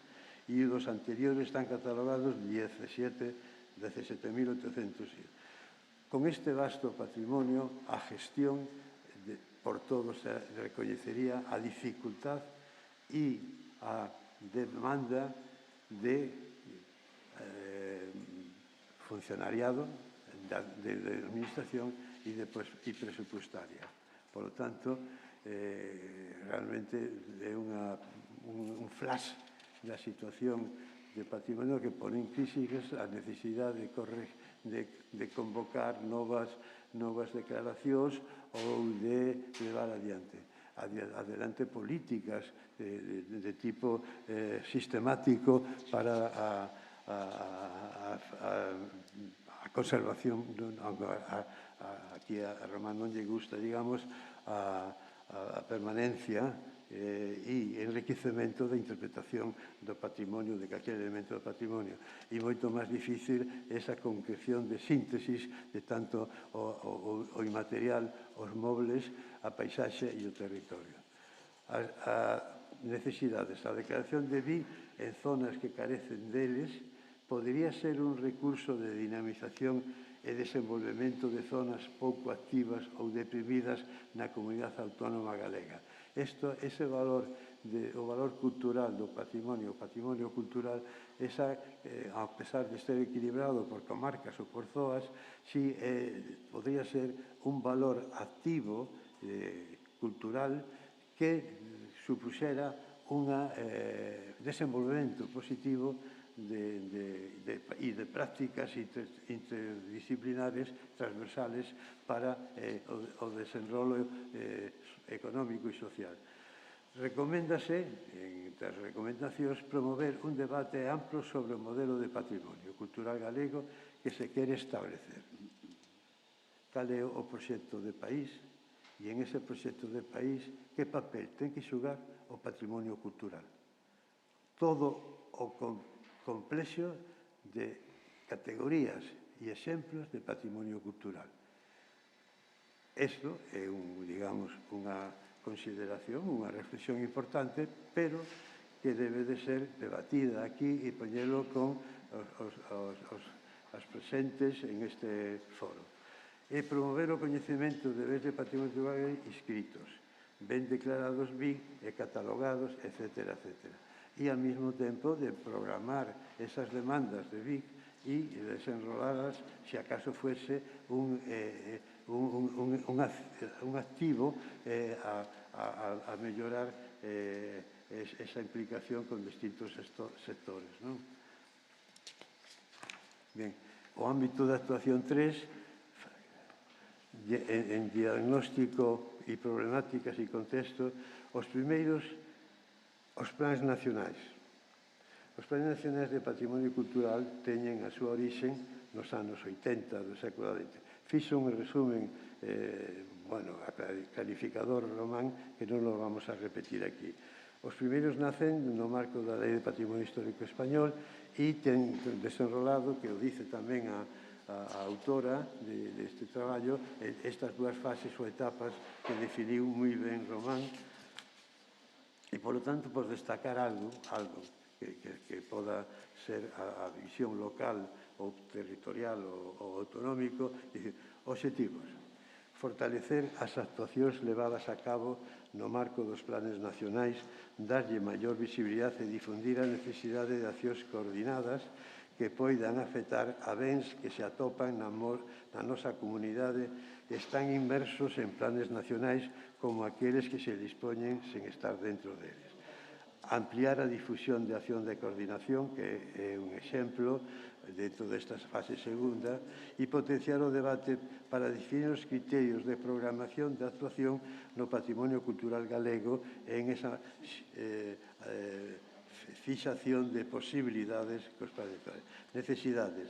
e os anteriores están catalogados 17.800. Con este vasto patrimonio, a gestión por todos se recoñecería a dificultad e a demanda de funcionariado, de administración e presupuestaria. Por lo tanto, realmente é un flash da situación de patrimonio que pone en crisis a necesidade de convocar novas declaracións ou de levar adelante políticas de tipo sistemático para a conservación, aquí a Román non lle gusta, digamos, a permanencia e enriquecemento da interpretación do patrimonio, de calquer elemento do patrimonio. E moito máis difícil esa concreción de síntesis de tanto o inmaterial, os mobles, a paisaxe e o territorio. As necesidades. A declaración de BIC en zonas que carecen deles podería ser un recurso de dinamización e desenvolvemento de zonas pouco activas ou deprimidas na comunidade autónoma galega. Ese valor, o valor cultural do patrimonio, o patrimonio cultural, a pesar de ser equilibrado por comarcas ou por zoas, sí podría ser un valor activo cultural que supuxera un desenvolvemento positivo e de prácticas interdisciplinares transversales para o desenrolo económico e social. Recoméndase, entre as recomendacións, promover un debate amplo sobre o modelo de patrimonio cultural galego que se quere establecer. Cal é o proxecto de país e en ese proxecto de país que papel ten que xogar o patrimonio cultural. Todo o complexo de categorías e exemplos de patrimonio cultural. Isto é, digamos, unha consideración, unha reflexión importante, pero que debe de ser debatida aquí e poñelo con as presentes en este foro. E promover o coñecemento de bens de patrimonio cultural inscritos, ben declarados BIC e catalogados, etc. E, ao mesmo tempo, de programar esas demandas de BIC e desenroladas, se acaso fuese un activo a mellorar esa implicación con distintos sectores. Bien, o ámbito de actuación 3, en diagnóstico e problemáticas e contexto, os primeiros, os plans nacionais. Os plans nacionais de patrimonio cultural teñen a súa orixe nos anos 80 do século XX. Fixo un resumen, a calificador Román, que non lo vamos a repetir aquí. Os primeiros nacen no marco da Lei de Patrimonio Histórico Español e ten desenrolado, que o dice tamén a autora deste traballo, estas dúas fases ou etapas que definiu moi ben Román. E, polo tanto, por destacar algo que poda ser a visión local ou territorial ou autonómico, obxectivos. Fortalecer as actuacións levadas a cabo no marco dos planes nacionais, darlle maior visibilidade e difundir a necesidade de accións coordinadas que poidan afectar a bens que se atopan na nosa comunidade e están inmersos en planes nacionais como aqueles que se dispoñen sen estar dentro deles. Ampliar a difusión de acción de coordinación, que é un exemplo dentro desta fase segunda, e potenciar o debate para definir os criterios de programación de actuación no patrimonio cultural galego en esa fixación de posibilidades cos planetarios. Necesidades.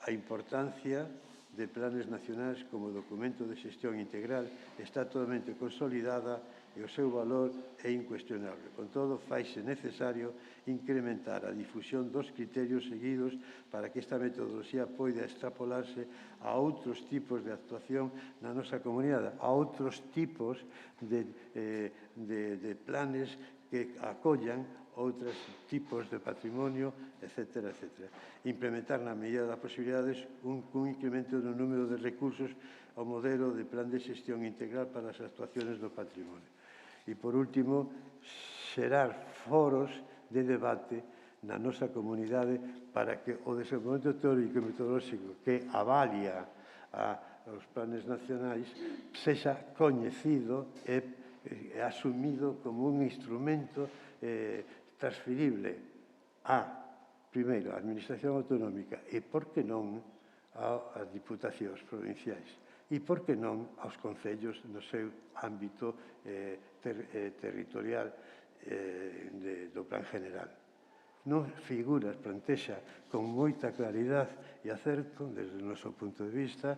A importancia de planes nacionais como documento de xestión integral está totalmente consolidada e o seu valor é incuestionable. Con todo, faise necesario incrementar a difusión dos criterios seguidos para que esta metodoloxía poida extrapolarse a outros tipos de actuación na nosa comunidade, a outros tipos de planes que acollan outros tipos de patrimonio, etc. Implementar na medida das posibilidades un incremento no número de recursos ao modelo de plan de xestión integral para as actuaciones do patrimonio. E, por último, xerar foros de debate na nosa comunidade para que o desenvolvemento teórico e metodolóxico que avalia os planes nacionais sexa coñecido e asumido como un instrumento transferible primeiro, a Administración Autonómica e, por que non, ás Diputacións provinciais e, por que non, aos concellos no seu ámbito territorial do plan general. non figuras, plantexa con moita claridade e acerto, desde o noso punto de vista,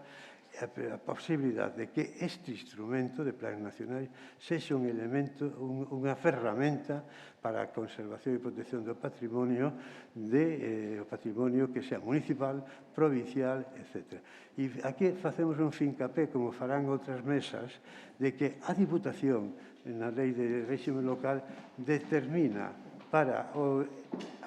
a posibilidade de que este instrumento de plan nacional sexa un elemento, unha ferramenta para a conservación e protección do patrimonio o patrimonio que sea municipal, provincial, etc. E aquí facemos un fincapé, como farán outras mesas, de que a Diputación, na Lei de Réxime Local, determina para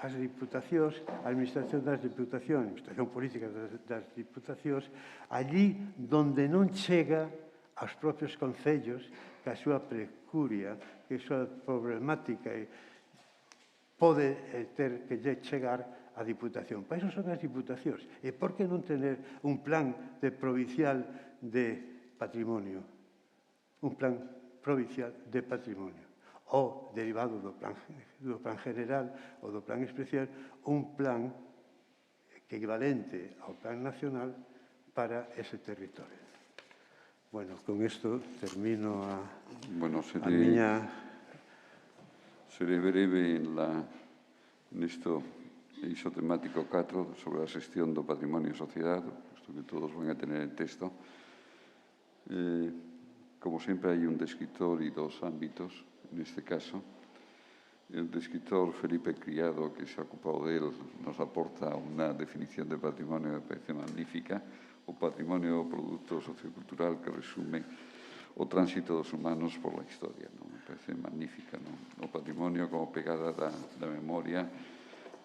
as diputacións, a administración das diputacións, a administración política das diputacións, allí donde non chega aos propios concellos, que a súa precuria, que a súa problemática pode ter que chegar á Diputación. Para iso son as diputacións. E por que non tener un plan provincial de patrimonio? Un plan provincial de patrimonio. Ou, derivado do plan general ou do plan especial, un plan equivalente ao plan nacional para ese territorio. Bueno, con isto termino a miña... Seré breve en eixo temático 4 sobre a xestión do patrimonio e sociedade, puesto que todos van a tener el texto. Como sempre, hai un descritor e dos ámbitos. En este caso, el descritor Felipe Criado, que se ha ocupado de él, nos aporta una definición de patrimonio que me parece magnífica, o patrimonio producto sociocultural que resume o tránsito dos humanos por la historia. ¿no? Me parece magnífica. ¿no? O patrimonio como pegada da memoria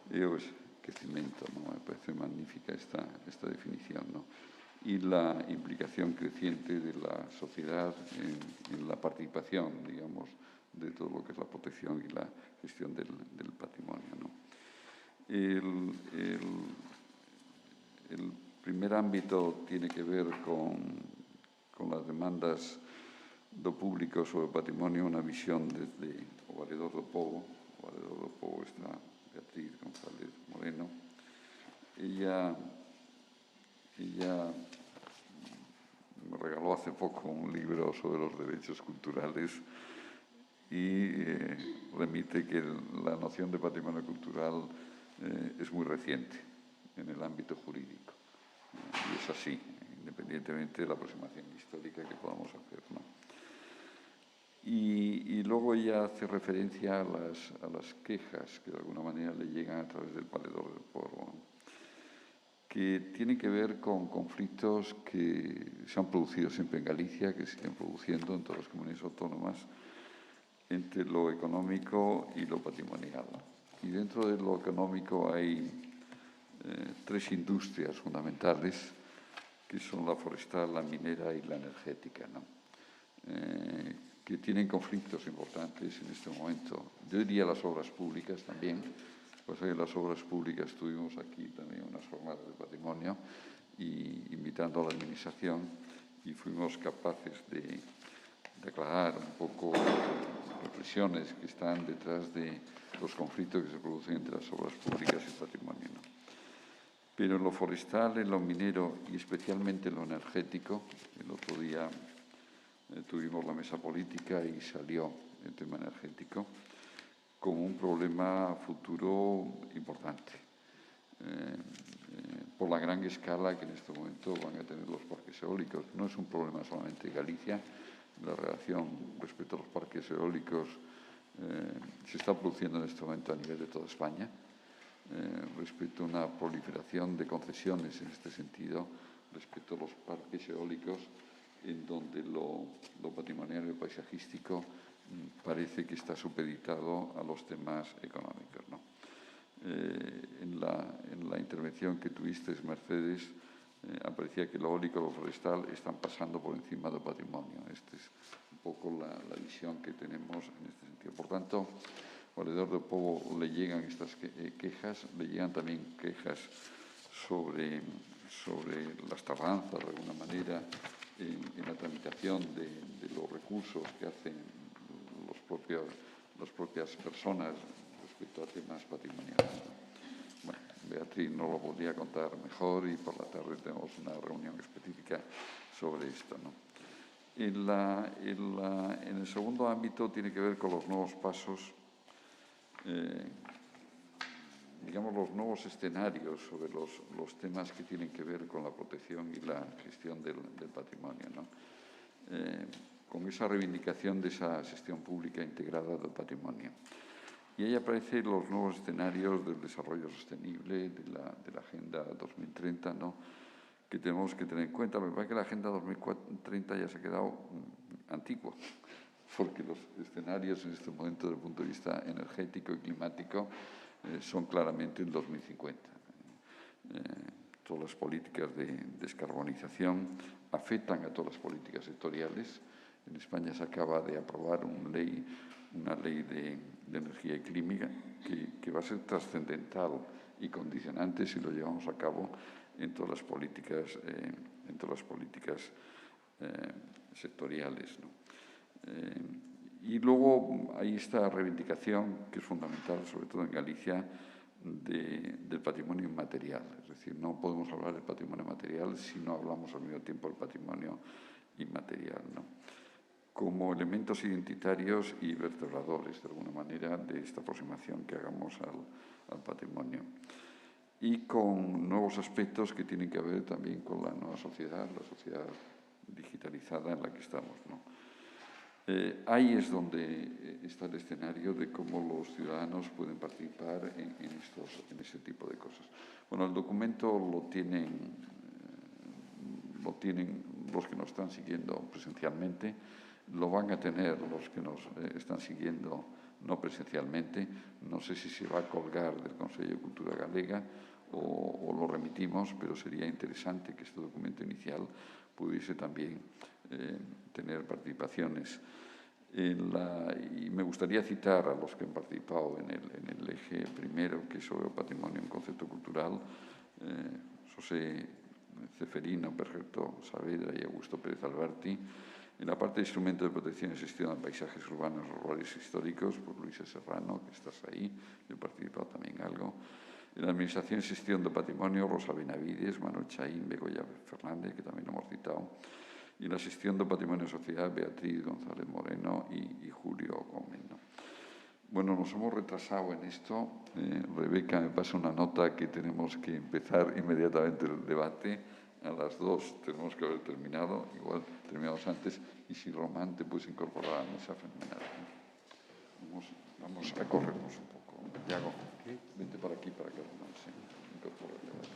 e o esquecimento. ¿no? Me parece magnífica esta definición. ¿no? Y la implicación creciente de la sociedad en la participación, digamos, de todo lo que es la protección y la gestión del patrimonio. ¿no? El primer ámbito tiene que ver con las demandas do público sobre o patrimonio, unha visión desde o Valedor do Pobo. O Valedor do Pobo está Beatriz González Moreno. Ella me regaló hace poco un libro sobre los derechos culturales y remite que la noción de patrimonio cultural es muy reciente en el ámbito jurídico. Y es así, independientemente de la aproximación histórica que podamos hacer. ¿no? Y luego ella hace referencia a las quejas que de alguna manera le llegan a través del Valedor del Pobo, ¿no? que tienen que ver con conflictos que se han producido siempre en Galicia, que se siguen produciendo en todas las comunidades autónomas, entre lo económico y lo patrimonial. Y dentro de lo económico hay tres industrias fundamentales, que son la forestal, la minera y la energética, ¿no? Que tienen conflictos importantes en este momento. Yo diría las obras públicas también. Pues en las obras públicas tuvimos aquí también unas jornadas de patrimonio y invitando a la administración y fuimos capaces de aclarar un poco las reflexiones que están detrás de los conflictos que se producen entre las obras públicas y el patrimonio. ¿no? Pero en lo forestal, en lo minero y especialmente en lo energético, el otro día tuvimos la mesa política y salió el tema energético como un problema futuro importante, por la gran escala que en este momento van a tener los parques eólicos. No es un problema solamente de Galicia, la relación respecto a los parques eólicos se está produciendo en este momento a nivel de toda España, respecto a una proliferación de concesiones en este sentido, respecto a los parques eólicos, en donde lo patrimonial y paisajístico parece que está supeditado a los temas económicos. ¿no? En la intervención que tuviste, Mercedes, aparecía que lo eólico y lo forestal están pasando por encima del patrimonio. Esta es un poco la visión que tenemos en este sentido. Por tanto, al Valedor del Pobo le llegan estas quejas, le llegan también quejas sobre las tardanzas, de alguna manera, en la tramitación de los recursos que hacen las propias personas respecto a temas patrimoniales. Bueno, Beatriz nos lo podría contar mejor y por la tarde tenemos una reunión específica sobre esto. ¿no? En el segundo ámbito tiene que ver con los nuevos pasos digamos, los nuevos escenarios sobre los temas que tienen que ver con la protección y la gestión del patrimonio, ¿no? Con esa reivindicación de esa gestión pública integrada del patrimonio. Y ahí aparecen los nuevos escenarios del desarrollo sostenible, de la Agenda 2030, ¿no? Que tenemos que tener en cuenta. Me parece que la Agenda 2030 ya se ha quedado antigua, porque los escenarios en este momento, desde el punto de vista energético y climático, son claramente el 2050. Todas las políticas de descarbonización afectan a todas las políticas sectoriales. En España se acaba de aprobar una ley de energía y clima que va a ser trascendental y condicionante si lo llevamos a cabo en todas las políticas, sectoriales, ¿no? Y luego hay esta reivindicación que es fundamental, sobre todo en Galicia, del patrimonio inmaterial. Es decir, no podemos hablar del patrimonio material si no hablamos al mismo tiempo del patrimonio inmaterial, ¿no? Como elementos identitarios y vertebradores, de alguna manera, de esta aproximación que hagamos al patrimonio. Y con nuevos aspectos que tienen que ver también con la nueva sociedad, la sociedad digitalizada en la que estamos, ¿no? Ahí es donde está el escenario de cómo los ciudadanos pueden participar en ese tipo de cosas. Bueno, el documento lo tienen los que nos están siguiendo presencialmente, lo van a tener los que nos están siguiendo no presencialmente. No sé si se va a colgar del Consejo de Cultura Galega o lo remitimos, pero sería interesante que este documento inicial pudiese también tener participaciones. Y me gustaría citar a los que han participado en el eje primero, que es sobre el patrimonio en concepto cultural, José Ceferino, Pergeto Saavedra y Augusto Pérez Alberti. En la parte de instrumentos de protección y gestión de paisajes urbanos, rurales históricos, por Luisa Serrano, que estás ahí, yo he participado también algo. En la Administración y Gestión de Patrimonio, Rosa Benavides, Manuel Chaín, Begoña Fernández, que también hemos citado. Y en la Gestión de Patrimonio y Sociedad, Beatriz González Moreno y Julio Gómez, ¿no? Bueno, nos hemos retrasado en esto. Rebeca me pasa una nota que tenemos que empezar inmediatamente el debate. A las 2 tenemos que haber terminado, igual terminamos antes. Y si Román te puedes incorporar a la mesa, fenomenal, ¿no? Vamos a corrernos un poco. Yago, vente por aquí para que Román se incorpore al debate.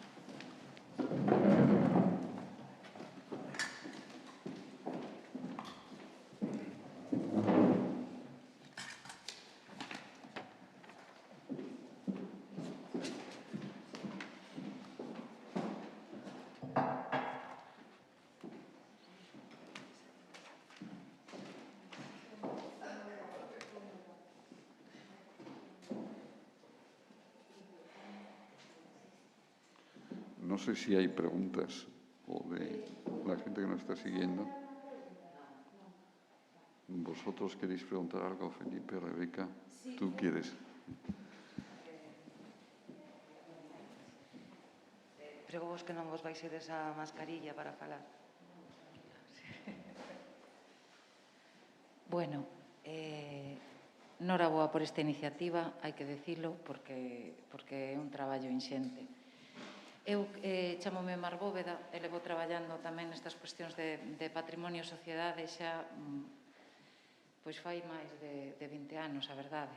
No sé si hay preguntas o de la gente que nos está siguiendo. ¿Vosotros queréis preguntar algo, Felipe, Rebeca? Sí. ¿Tú quieres? Prego vos que non vos vais ir esa mascarilla para falar. Bueno, noraboa por esta iniciativa, hai que dicilo, porque é un traballo inxente. Eu chamome Mar Bóveda e levo traballando tamén nestas cuestións de patrimonio e sociedade xa pois fai máis de 20 anos, a verdade.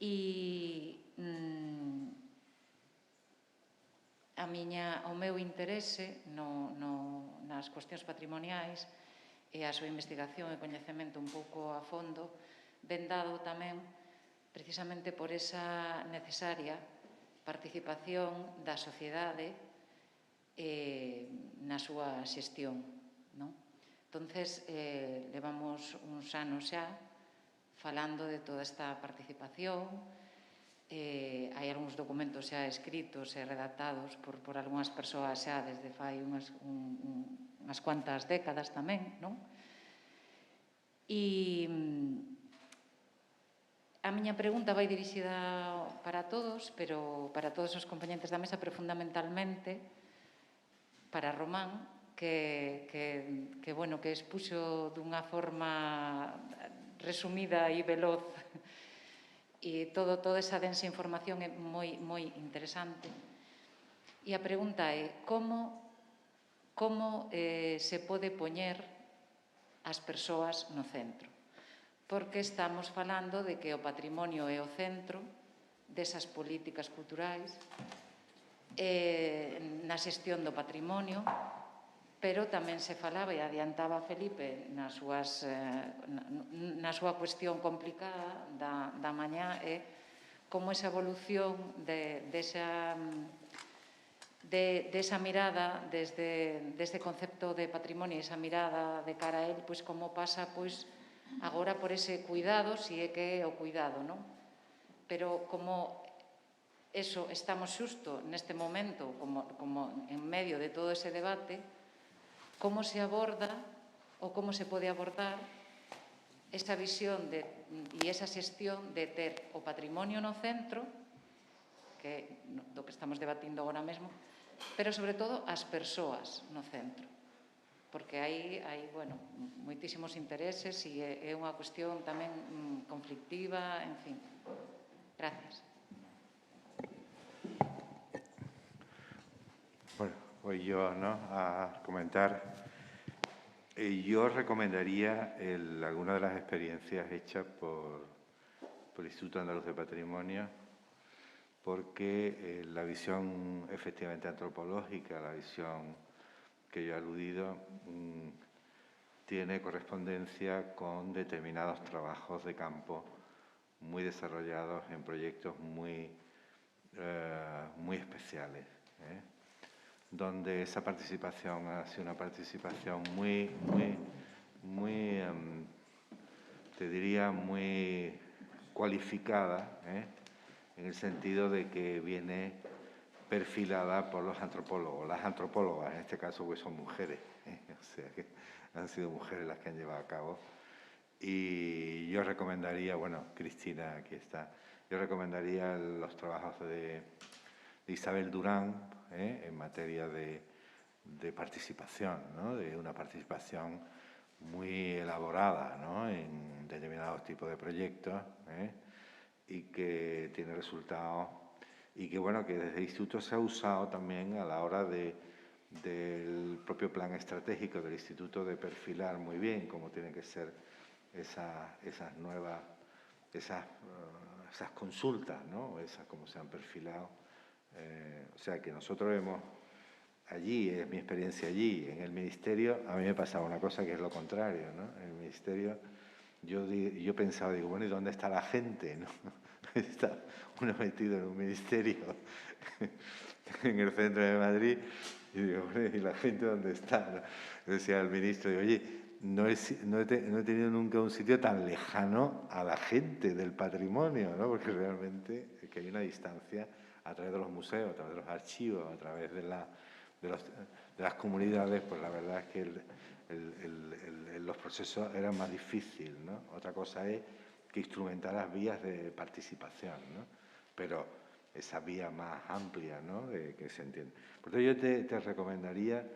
E o meu interese nas cuestións patrimoniais e a súa investigación e coñecemento un pouco a fondo ven dado tamén precisamente por esa necesaria participación da sociedade na súa xestión, non? Entonces, levamos uns anos xa falando de toda esta participación. Hai algúns documentos xa escritos e redactados por algunhas persoas xa desde fai unhas cuantas décadas tamén, non? E a miña pregunta vai dirixida para todos, pero para todos os compoñentes da mesa, pero fundamentalmente para Román, que expuxo dunha forma resumida e veloz E toda esa densa información é moi interesante. E a pregunta é como se pode poñer as persoas no centro? Porque estamos falando de que o patrimonio é o centro desas políticas culturais, na xestión do patrimonio, pero tamén se falaba, e adiantaba Felipe na súa cuestión complicada da mañá, é como esa evolución desa mirada, desde concepto de patrimonio, esa mirada de cara a él, pois como pasa agora por ese cuidado, si é que é o cuidado, non? Pero como eso estamos xusto neste momento, como en medio de todo ese debate, como se aborda ou como se pode abordar esa visión e esa xestión de ter o patrimonio no centro, que do que estamos debatindo agora mesmo, pero sobre todo as persoas no centro, porque hai moitísimos intereses e é unha cuestión tamén conflictiva, en fin. Gracias. Bueno, voy yo, ¿no?, a comentar. Yo recomendaría alguna de las experiencias hechas por el Instituto Andaluz de Patrimonio, porque la visión efectivamente antropológica, la visión que yo he aludido, tiene correspondencia con determinados trabajos de campo muy desarrollados en proyectos muy especiales, donde esa participación ha sido una participación muy, te diría, muy cualificada, en el sentido de que viene perfilada por los antropólogos, las antropólogas, en este caso pues son mujeres, o sea que han sido mujeres las que han llevado a cabo. Y yo recomendaría, bueno, Cristina aquí está, yo recomendaría los trabajos de Isabel Durán, en materia de participación, ¿no?, de una participación muy elaborada, ¿no?, en determinados tipos de proyectos, y que tiene resultados, y que, bueno, que desde el Instituto se ha usado también a la hora del propio plan estratégico del Instituto, de perfilar muy bien cómo tienen que ser esas nuevas, esas consultas, ¿no?, esas cómo se han perfilado. O sea, que nosotros hemos, allí, es mi experiencia allí, en el Ministerio, a mí me pasaba una cosa que es lo contrario, ¿no? En el Ministerio yo pensaba, digo, bueno, ¿y dónde está la gente, no? Está uno metido en un ministerio en el centro de Madrid, y digo, bueno, ¿y la gente dónde está, no? Yo decía al ministro, digo, oye, no he tenido nunca un sitio tan lejano a la gente del patrimonio, ¿no? Porque realmente es que hay una distancia a través de los museos, a través de los archivos, a través de las comunidades, pues la verdad es que los procesos eran más difíciles, ¿no? Otra cosa es que instrumentaras vías de participación, ¿no? Pero esa vía más amplia, ¿no?, de que se entiende. Por eso yo te recomendaría,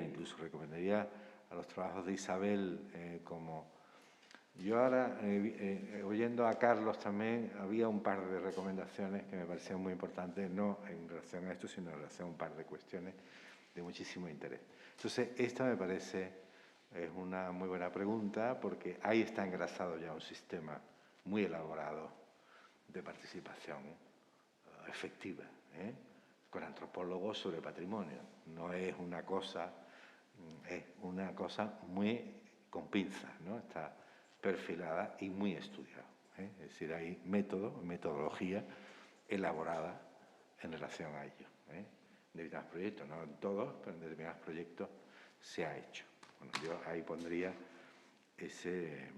incluso recomendaría a los trabajos de Isabel como... Yo ahora, oyendo a Carlos también, había un par de recomendaciones que me parecían muy importantes, no en relación a esto, sino en relación a un par de cuestiones de muchísimo interés. Entonces, esta me parece es una muy buena pregunta, porque ahí está engrasado ya un sistema muy elaborado de participación efectiva, con antropólogos sobre patrimonio. No es una cosa, es una cosa muy con pinzas, ¿no? Está perfilada y muy estudiada, Es decir, hay metodología elaborada en relación a ello, En determinados proyectos, no en todos, pero en determinados proyectos se ha hecho. Bueno, yo ahí pondría ese...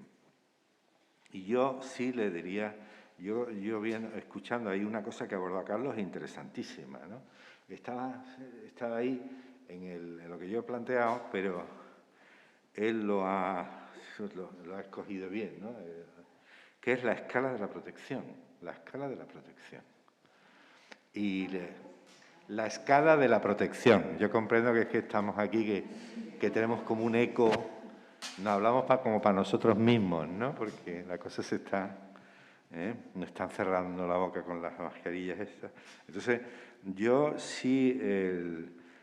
Y yo sí le diría, yo escuchando ahí una cosa que abordó Carlos interesantísima, ¿no? Estaba ahí en lo que yo he planteado, pero él lo ha escogido bien, ¿no? Que es la escala de la protección, la escala de la protección. Y la escala de la protección. Yo comprendo que es que estamos aquí, que tenemos como un eco, nos hablamos como para nosotros mismos, ¿no? Porque la cosa se está No están cerrando la boca con las mascarillas estas. Entonces, yo sí,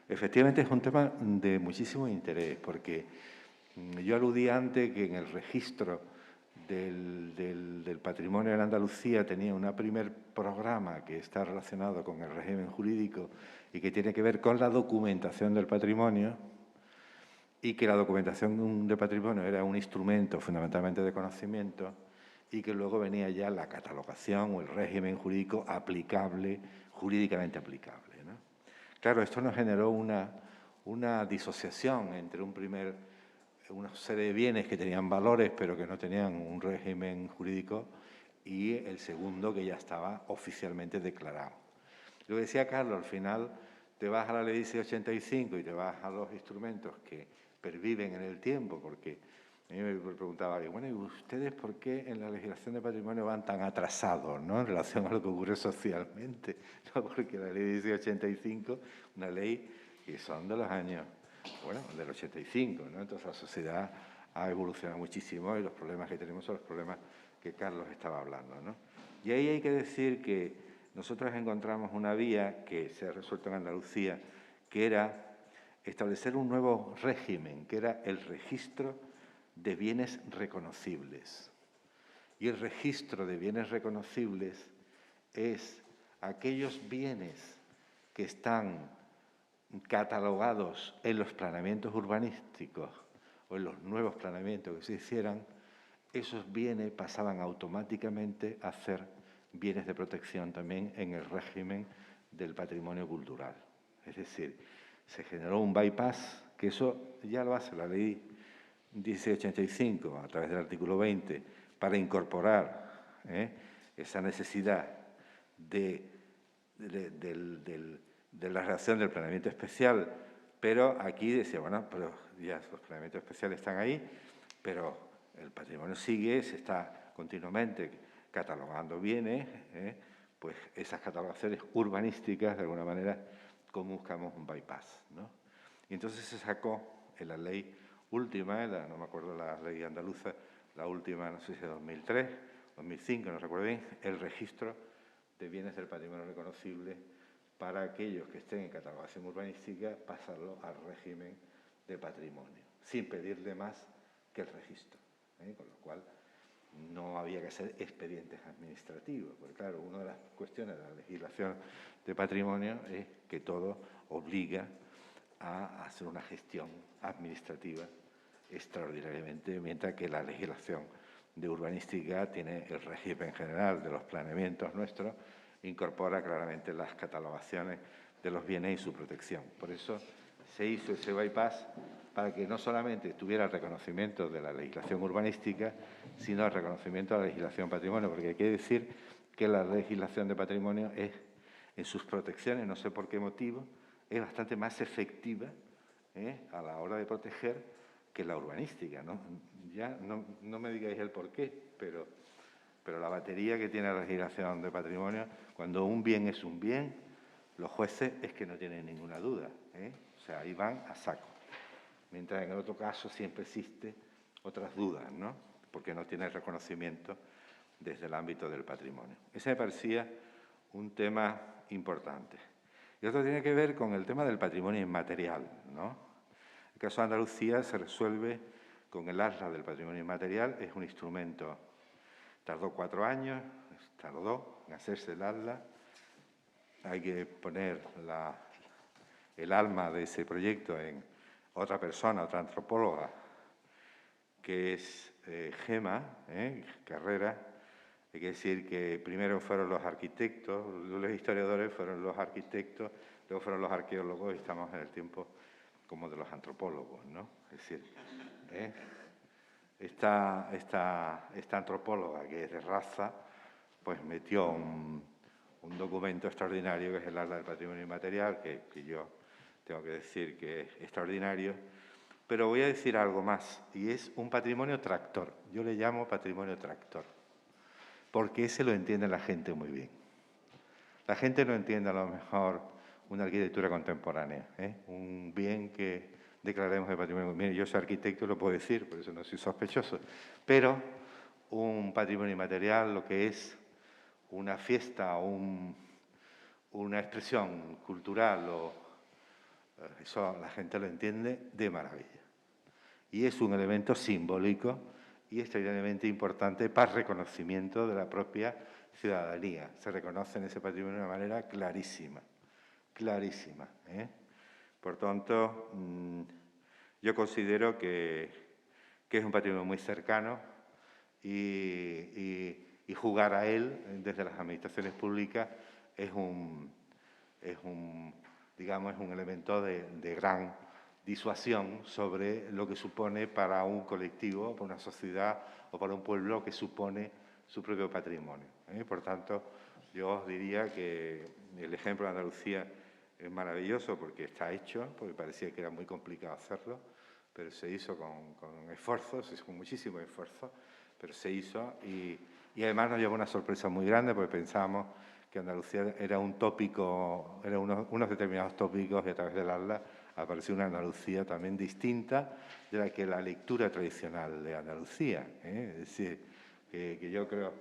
efectivamente es un tema de muchísimo interés, porque yo aludí antes que en el registro del patrimonio en Andalucía tenía un primer programa que está relacionado con el régimen jurídico y que tiene que ver con la documentación del patrimonio, y que la documentación de patrimonio era un instrumento fundamentalmente de conocimiento, y que luego venía ya la catalogación o el régimen jurídico aplicable, jurídicamente aplicable, ¿no? Claro, esto nos generó una disociación entre una serie de bienes que tenían valores pero que no tenían un régimen jurídico, y el segundo que ya estaba oficialmente declarado. Lo que decía Carlos, al final te vas a la ley 85 y te vas a los instrumentos que perviven en el tiempo, porque a mí me preguntaba, bueno, ¿y ustedes por qué en la legislación de patrimonio van tan atrasados, ¿no?, en relación a lo que ocurre socialmente? No, porque la ley 85, una ley que son de los años, bueno, del 85, ¿no? Entonces la sociedad ha evolucionado muchísimo y los problemas que tenemos son los problemas que Carlos estaba hablando, ¿no? Y ahí hay que decir que nosotros encontramos una vía que se ha resuelto en Andalucía, que era establecer un nuevo régimen, que era el registro de bienes reconocibles. Y el registro de bienes reconocibles es aquellos bienes que están catalogados en los planeamientos urbanísticos o en los nuevos planeamientos que se hicieran. Esos bienes pasaban automáticamente a ser bienes de protección también en el régimen del patrimonio cultural. Es decir, se generó un bypass, que eso ya lo hace la ley 1685 a través del artículo 20, para incorporar esa necesidad de la redacción del planeamiento especial, pero aquí decía, bueno, pero ya los planeamientos especiales están ahí, pero el patrimonio sigue, se está continuamente catalogando bienes, pues esas catalogaciones urbanísticas, de alguna manera, como buscamos un bypass, ¿no? Y entonces se sacó en la ley última, no me acuerdo la ley andaluza, la última, no sé si de 2003, 2005, no recuerdo bien, el registro de bienes del patrimonio reconocible para aquellos que estén en catalogación urbanística, pasarlo al régimen de patrimonio, sin pedirle más que el registro, con lo cual no había que hacer expedientes administrativos, porque claro, una de las cuestiones de la legislación de patrimonio es que todo obliga a hacer una gestión administrativa extraordinariamente, mientras que la legislación de urbanística tiene el régimen general de los planeamientos nuestros, incorpora claramente las catalogaciones de los bienes y su protección. Por eso se hizo ese bypass para que no solamente tuviera el reconocimiento de la legislación urbanística, sino el reconocimiento de la legislación patrimonio, porque hay que decir que la legislación de patrimonio es, en sus protecciones, no sé por qué motivo, es bastante más efectiva a la hora de proteger que la urbanística, ¿no? Ya no me digáis el por qué, pero la batería que tiene la legislación de patrimonio, cuando un bien es un bien, los jueces es que no tienen ninguna duda, o sea, ahí van a saco. Mientras en el otro caso siempre existe otras dudas, ¿no?, porque no tiene reconocimiento desde el ámbito del patrimonio. Ese me parecía un tema importante. Y otro tiene que ver con el tema del patrimonio inmaterial, ¿no? El caso de Andalucía se resuelve con el Atlas del Patrimonio Inmaterial, es un instrumento, tardó 4 años, tardó en hacerse el Atlas, hay que poner el alma de ese proyecto en otra persona, otra antropóloga, que es Gema Carrera. Hay que decir que primero fueron los arquitectos, los historiadores fueron los arquitectos, luego fueron los arqueólogos, y estamos en el tiempo como de los antropólogos, ¿no? Es decir, esta antropóloga, que es de raza, pues metió un documento extraordinario, que es el Atlas del Patrimonio Inmaterial, que yo tengo que decir que es extraordinario. Pero voy a decir algo más, y es un patrimonio tractor. Yo le llamo patrimonio tractor, porque ese lo entiende la gente muy bien. La gente no entiende a lo mejor una arquitectura contemporánea, un bien que declaremos de patrimonio. Mire, yo soy arquitecto y lo puedo decir, por eso no soy sospechoso, pero un patrimonio inmaterial lo que es una fiesta o una expresión cultural, eso la gente lo entiende de maravilla. Y es un elemento simbólico y extraordinariamente importante para el reconocimiento de la propia ciudadanía. Se reconoce en ese patrimonio de una manera clarísima, clarísima. Por tanto, yo considero que es un patrimonio muy cercano y jugar a él desde las administraciones públicas es un elemento de gran disuasión sobre lo que supone para un colectivo, para una sociedad o para un pueblo que supone su propio patrimonio. Por tanto, yo os diría que el ejemplo de Andalucía es maravilloso porque está hecho, porque parecía que era muy complicado hacerlo, pero se hizo con esfuerzo, se hizo con muchísimo esfuerzo, pero se hizo y además nos llevó una sorpresa muy grande porque pensábamos que Andalucía era un tópico, eran unos determinados tópicos y a través del ALA apareció una Andalucía también distinta de la que la lectura tradicional de Andalucía. Es decir, que yo creo,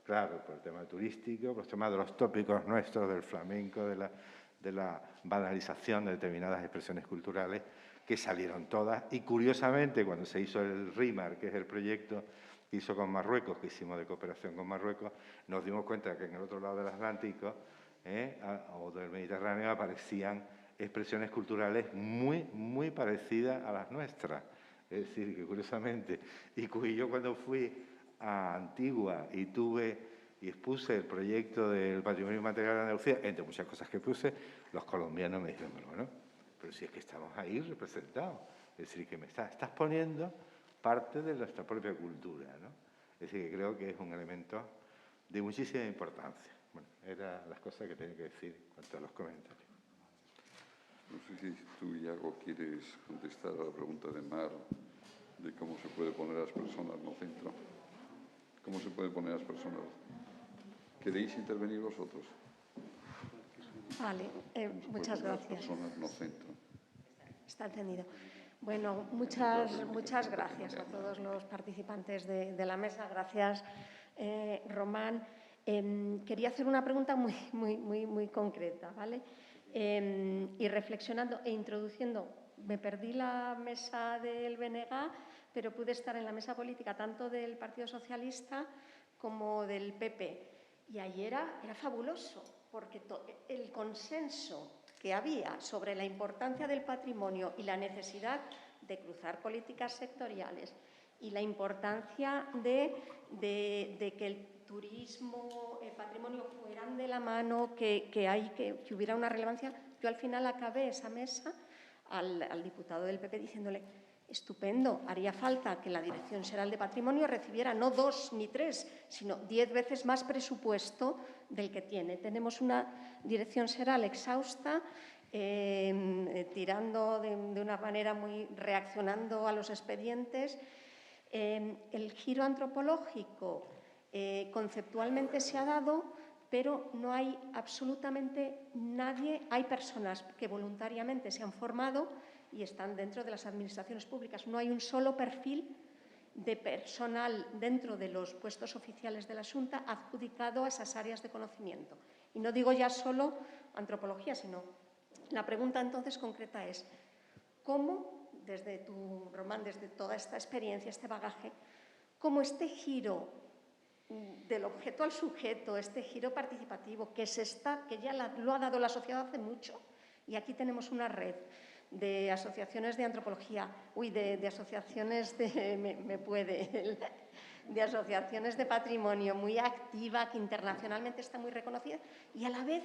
claro, por el tema turístico, por el tema de los tópicos nuestros, del flamenco, de la banalización de determinadas expresiones culturales, que salieron todas. Y curiosamente, cuando se hizo el RIMAR, que es el proyecto que hizo con Marruecos, que hicimos de cooperación con Marruecos, nos dimos cuenta que en el otro lado del Atlántico o del Mediterráneo aparecían expresiones culturales muy, muy parecidas a las nuestras. Es decir, que curiosamente, y yo cuando fui a Antigua y expuse el proyecto del patrimonio inmaterial de Andalucía, entre muchas cosas que puse, los colombianos me dijeron, pero si es que estamos ahí representados. Es decir, que me estás poniendo parte de nuestra propia cultura, Es decir, que creo que es un elemento de muchísima importancia. Bueno, eran las cosas que tenía que decir en cuanto a los comentarios. No sé si tú, Iago, quieres contestar a la pregunta de Mar de cómo se puede poner a las personas no centro. ¿Cómo se puede poner a las personas? ¿Queréis intervenir vosotros? Vale, muchas gracias. Las personas no centro. Está encendido. Bueno, muchas gracias a todos los participantes de la mesa. Gracias, Román. Quería hacer una pregunta muy concreta, ¿vale? Y reflexionando e introduciendo, me perdí la mesa del BNG, pero pude estar en la mesa política tanto del Partido Socialista como del PP. Y ayer era fabuloso, porque el consenso que había sobre la importancia del patrimonio y la necesidad de cruzar políticas sectoriales y la importancia de que el turismo, el patrimonio fueran de la mano, que hubiera una relevancia. Yo al final acabé esa mesa al diputado del PP diciéndole: estupendo, haría falta que la Dirección Xeral de Patrimonio recibiera no 2 ni 3, sino 10 veces más presupuesto del que tiene. Tenemos una Dirección Xeral exhausta, tirando de una manera reaccionando a los expedientes. El giro antropológico conceptualmente se ha dado, pero no hay absolutamente nadie. Hay personas que voluntariamente se han formado y están dentro de las administraciones públicas. No hay un solo perfil de personal dentro de los puestos oficiales de la Xunta adjudicado a esas áreas de conocimiento. Y no digo ya solo antropología, sino la pregunta entonces concreta es: ¿cómo, desde Román, desde toda esta experiencia, este bagaje, cómo este giro del objeto al sujeto, este giro participativo que ya lo ha dado la sociedad hace mucho, y aquí tenemos una red de asociaciones de antropología, de asociaciones de asociaciones de patrimonio muy activa, que internacionalmente está muy reconocida, y a la vez,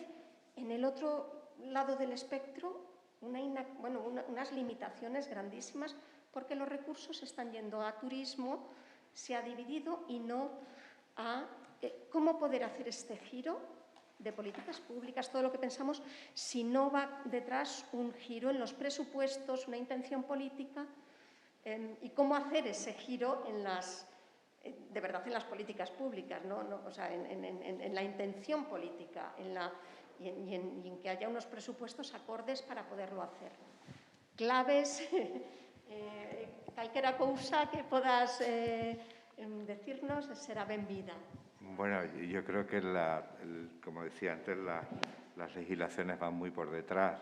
en el otro lado del espectro, unas limitaciones grandísimas, porque los recursos están yendo a turismo, se ha dividido, y no a cómo poder hacer este giro de políticas públicas, todo lo que pensamos, si no va detrás un giro en los presupuestos, una intención política, y cómo hacer ese giro de verdad en las políticas públicas, o sea, en la intención política, y en que haya unos presupuestos acordes para poderlo hacer. Claves, calquera cousa que podas decirnos será benvida. Bueno, yo creo que, como decía antes, las legislaciones van muy por detrás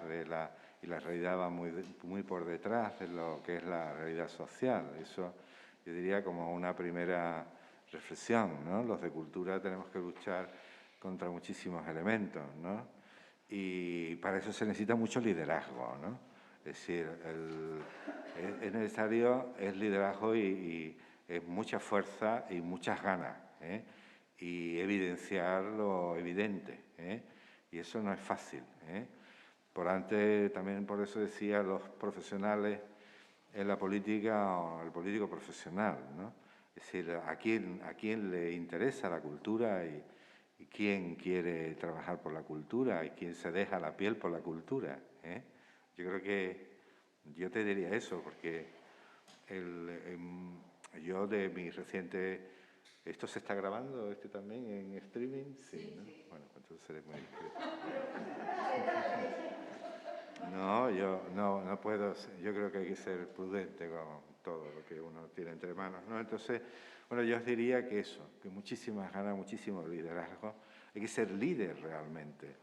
y la realidad va muy por detrás de lo que es la realidad social. Eso yo diría como una primera reflexión, ¿no? Los de cultura tenemos que luchar contra muchísimos elementos, ¿no? Y para eso se necesita mucho liderazgo, ¿no? Es decir, es necesario el liderazgo y es mucha fuerza y muchas ganas, ¿eh? Y evidenciar lo evidente, ¿eh? Y eso no es fácil, ¿eh? También por eso decía los profesionales en la política o el político profesional, ¿no? Es decir, a quién le interesa la cultura y quién quiere trabajar por la cultura y quién se deja la piel por la cultura, ¿eh? Yo creo que yo te diría eso, porque yo de mi reciente... ¿Esto se está grabando también en streaming? Sí, ¿no? Sí. Bueno, entonces seré muy discreto. No, yo no puedo. Yo creo que hay que ser prudente con todo lo que uno tiene entre manos, ¿no? Entonces, bueno, yo os diría que eso, que muchísimas ganas, muchísimo liderazgo. Hay que ser líder realmente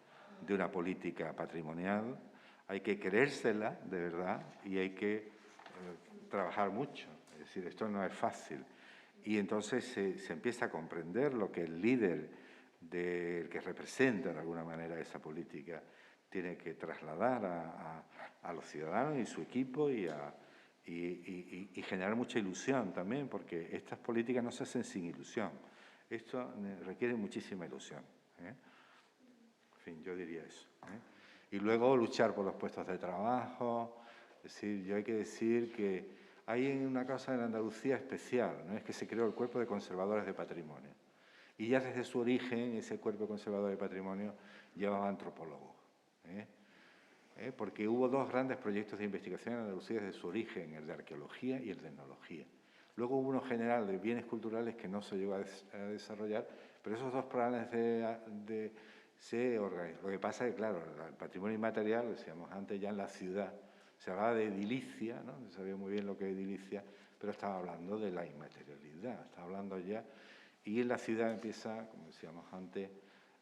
de una política patrimonial. Hay que creérsela de verdad y hay que trabajar mucho. Es decir, esto no es fácil. Y entonces se empieza a comprender lo que el líder del que representa de alguna manera esa política tiene que trasladar a los ciudadanos y su equipo y generar mucha ilusión también, porque estas políticas no se hacen sin ilusión. Esto requiere muchísima ilusión, ¿eh? En fin, yo diría eso, ¿eh? Y luego luchar por los puestos de trabajo. Es decir, yo hay que decir que hay una cosa en Andalucía especial, ¿no? Es que se creó el Cuerpo de Conservadores de Patrimonio. Y ya desde su origen, ese Cuerpo Conservador de Patrimonio llevaba antropólogos, porque hubo dos grandes proyectos de investigación en Andalucía desde su origen, el de arqueología y el de etnología. Luego hubo uno general de bienes culturales que no se llegó a desarrollar, pero esos dos planes se organizan. Lo que pasa es que, claro, el patrimonio inmaterial, decíamos antes, ya en la ciudad, se hablaba de edilicia, ¿no? Se sabía muy bien lo que es edilicia, pero estaba hablando de la inmaterialidad, estaba hablando ya... Y en la ciudad empieza, como decíamos antes,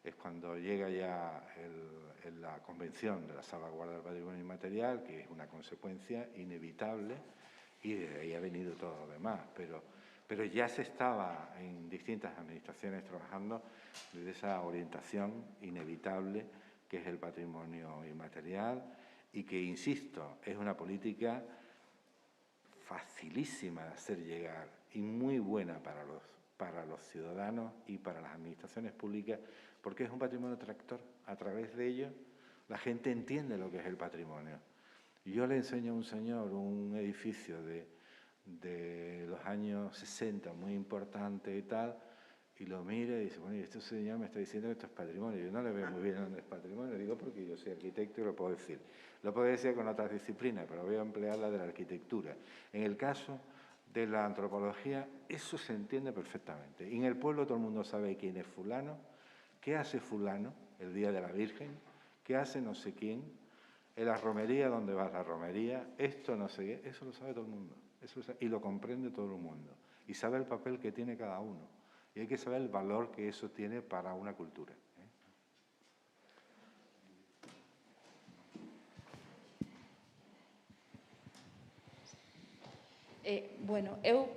es cuando llega ya la Convención de la Salvaguarda del Patrimonio Inmaterial, que es una consecuencia inevitable, y de ahí ha venido todo lo demás. Pero ya se estaba en distintas administraciones trabajando desde esa orientación inevitable que es el patrimonio inmaterial y que, insisto, es una política facilísima de hacer llegar y muy buena para los ciudadanos y para las administraciones públicas, porque es un patrimonio tractor. A través de ello, la gente entiende lo que es el patrimonio. Yo le enseño a un señor un edificio de los años 60, muy importante y tal, y lo mira y dice, bueno, y este señor me está diciendo que esto es patrimonio. Yo no le veo muy bien dónde es patrimonio, digo porque yo soy arquitecto y lo puedo decir. Lo puedo decir con otras disciplinas, pero voy a emplear la de la arquitectura. En el caso de la antropología, eso se entiende perfectamente. Y en el pueblo todo el mundo sabe quién es fulano, qué hace fulano el día de la Virgen, qué hace no sé quién, en la romería, dónde va la romería, esto no sé qué, eso lo sabe todo el mundo. Y lo comprende todo el mundo. Y sabe el papel que tiene cada uno. Y hay que saber el valor que eso tiene para una cultura. Bueno, eu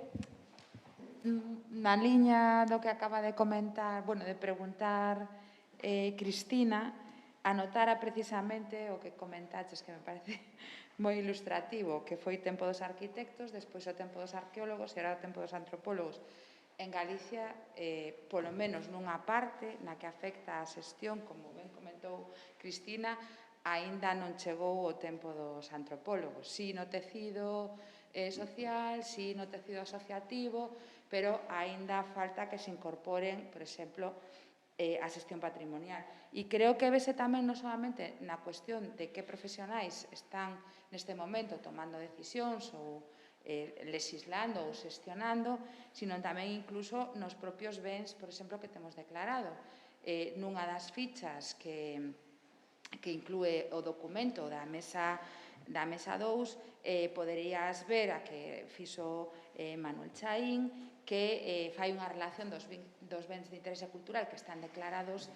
na liña do que acaba de comentar, bueno, de preguntar Cristina, anotara precisamente o que comentaches, que me parece moi ilustrativo, que foi tempo dos arquitectos, despois o tempo dos arqueólogos e era o tempo dos antropólogos. En Galicia, polo menos nunha parte na que afecta a xestión, como ben comentou Cristina, aínda non chegou o tempo dos antropólogos. Si no tecido social, si no tecido asociativo, pero aínda falta que se incorporen, por exemplo, a xestión patrimonial. E creo que vese tamén non solamente na cuestión de que profesionais están neste momento tomando decisións ou legislando ou xestionando, sino tamén incluso nos propios bens, por exemplo, que temos declarado. Nunha das fichas que inclúe o documento da mesa 2, poderías ver a que fixo Manuel Chaín, que fai unha relación dos bens de interese cultural que están declarados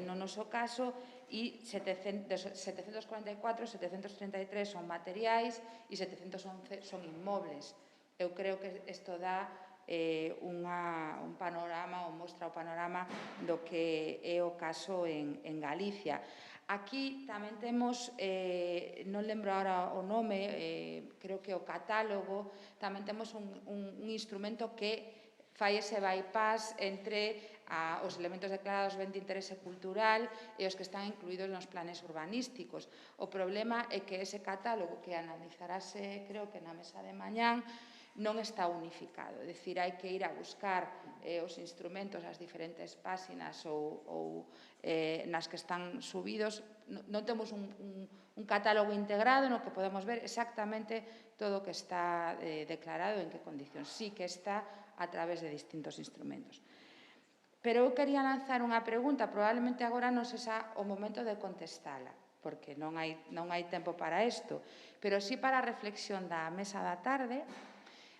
no noso caso e 744, 733 son materiais e 711 son inmobles. Eu creo que isto dá un panorama ou mostra o panorama do que é o caso en Galicia. Aquí tamén temos, non lembro agora o nome, creo que o catálogo, tamén temos un instrumento que fai ese bypass entre os elementos declarados ben de interese cultural e os que están incluídos nos planes urbanísticos. O problema é que ese catálogo que analizarase, creo que na mesa de mañán, non está unificado. É dicir, hai que ir a buscar os instrumentos, as diferentes páxinas ou nas que están subidos. Non temos un catálogo integrado no que podemos ver exactamente todo o que está declarado, en que condicións. Sí que está a través de distintos instrumentos. Pero eu quería lanzar unha pregunta, probablemente agora non sexa o momento de contestala, porque non hai tempo para isto, pero sí para a reflexión da mesa da tarde,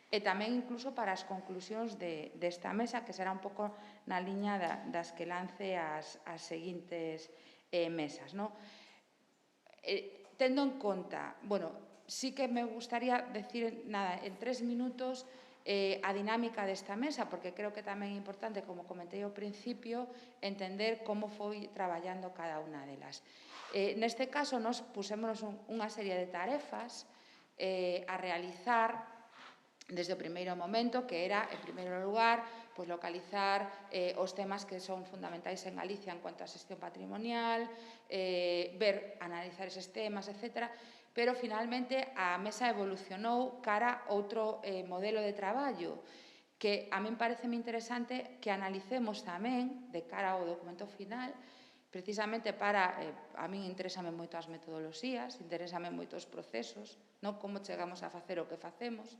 e tamén incluso para as conclusións desta mesa, que será un pouco na liña das que lance as seguintes mesas. Tendo en conta, sí que me gustaría decir, en 3 minutos, a dinámica desta mesa, porque creo que tamén é importante, como comentei ao principio, entender como foi traballando cada unha delas. Neste caso, nos pusémonos unha serie de tarefas a realizar desde o primeiro momento, que era, en primeiro lugar, localizar os temas que son fundamentais en Galicia en cuanto a xestión patrimonial, analizar eses temas, etc. Pero, finalmente, a mesa evolucionou cara a outro modelo de traballo, que a min pareceme interesante que analicemos tamén, de cara ao documento final, precisamente para, a min interesame moito as metodoloxías, interesame moito os procesos, como chegamos a facer o que facemos.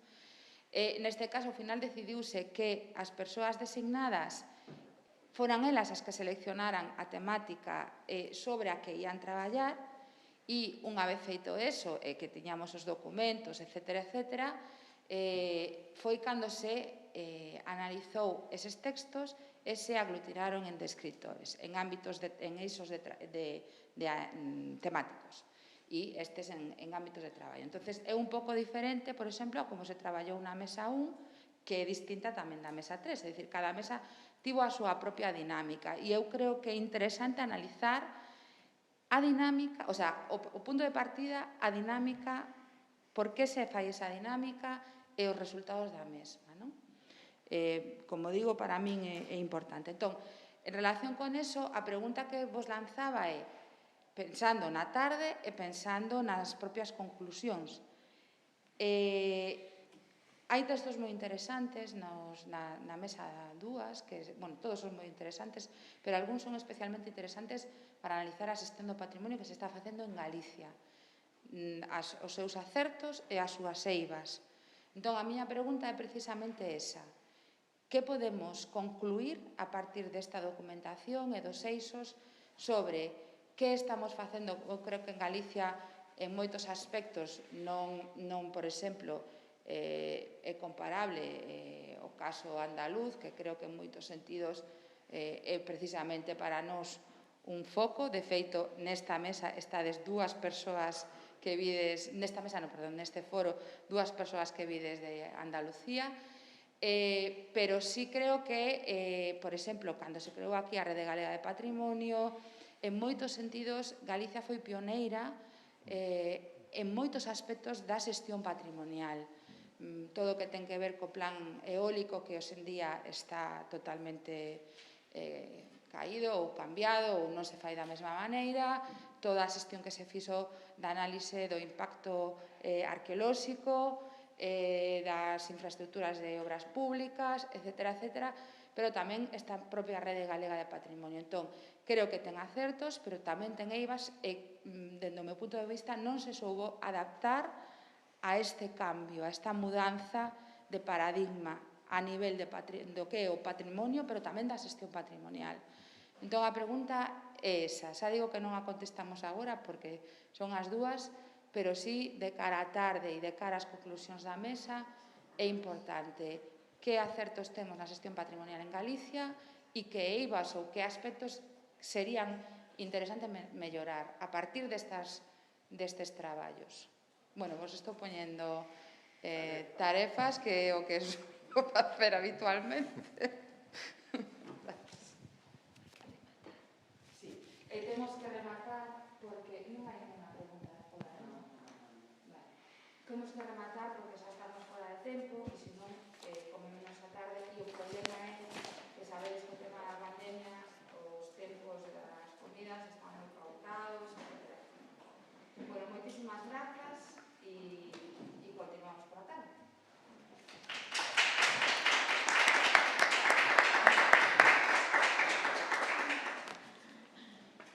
Neste caso, ao final, decidiuse que as persoas designadas foran elas as que seleccionaran a temática sobre a que ian traballar e, unha vez feito eso, que tiñamos os documentos, etc., foi cando se analizou eses textos e se aglutinaron en descriptores, en eixos temáticos. E estes en ámbitos de traballo. Entón, é un pouco diferente, por exemplo, a como se traballou na mesa 1, que é distinta tamén da mesa 3. É dicir, cada mesa tivo a súa propia dinámica. E eu creo que é interesante analizar a dinámica, o punto de partida, a dinámica, por que se fai esa dinámica e os resultados da mesma. Como digo, para min é importante. Entón, en relación con eso, a pregunta que vos lanzaba é, pensando na tarde e pensando nas propias conclusións. Hai textos moi interesantes na mesa 2, que, todos son moi interesantes, pero algúns son especialmente interesantes para analizar a xestión do patrimonio que se está facendo en Galicia, os seus acertos e as súas eivas. Entón, a miña pregunta é precisamente esa. Que podemos concluir a partir desta documentación e dos eixos sobre que estamos facendo? Eu creo que en Galicia, en moitos aspectos, non por exemplo, é comparable o caso andaluz, que creo que en moitos sentidos é precisamente para nós un foco. De feito, nesta mesa estades dúas persoas que vides, nesta mesa non, perdón, neste foro, dúas persoas que vides de Andalucía, pero sí creo que, por exemplo, cando se creou aquí a Rede Galega de Patrimonio, en moitos sentidos, Galicia foi pioneira en moitos aspectos da xestión patrimonial. Todo o que ten que ver co plan eólico, que hoxe en día está totalmente caído ou cambiado ou non se fai da mesma maneira, toda a xestión que se fixo da análise do impacto arqueolóxico, das infraestructuras de obras públicas, etc., pero tamén esta propia Rede Galega de Patrimonio. Entón, creo que ten acertos, pero tamén ten eivas e, dende o meu punto de vista, non se soubo adaptar a este cambio, a esta mudanza de paradigma a nivel do que é o patrimonio, pero tamén da xestión patrimonial. Entón, a pregunta é esa. Xa digo que non a contestamos agora, porque son as dúas, pero sí, de cara á tarde e de cara ás conclusións da mesa, é importante que acertos temos na xestión patrimonial en Galicia e que eivas ou que aspectos serían interesantes mellorar a partir destes traballos. Bueno, vos estou poñendo tarefas que o que vou facer habitualmente. Sí, temos que rematar porque non hai unha pregunta fora, non? Vale. Temos que rematar porque xa estamos fora de tempo e senón, como menos a tarde, e o problema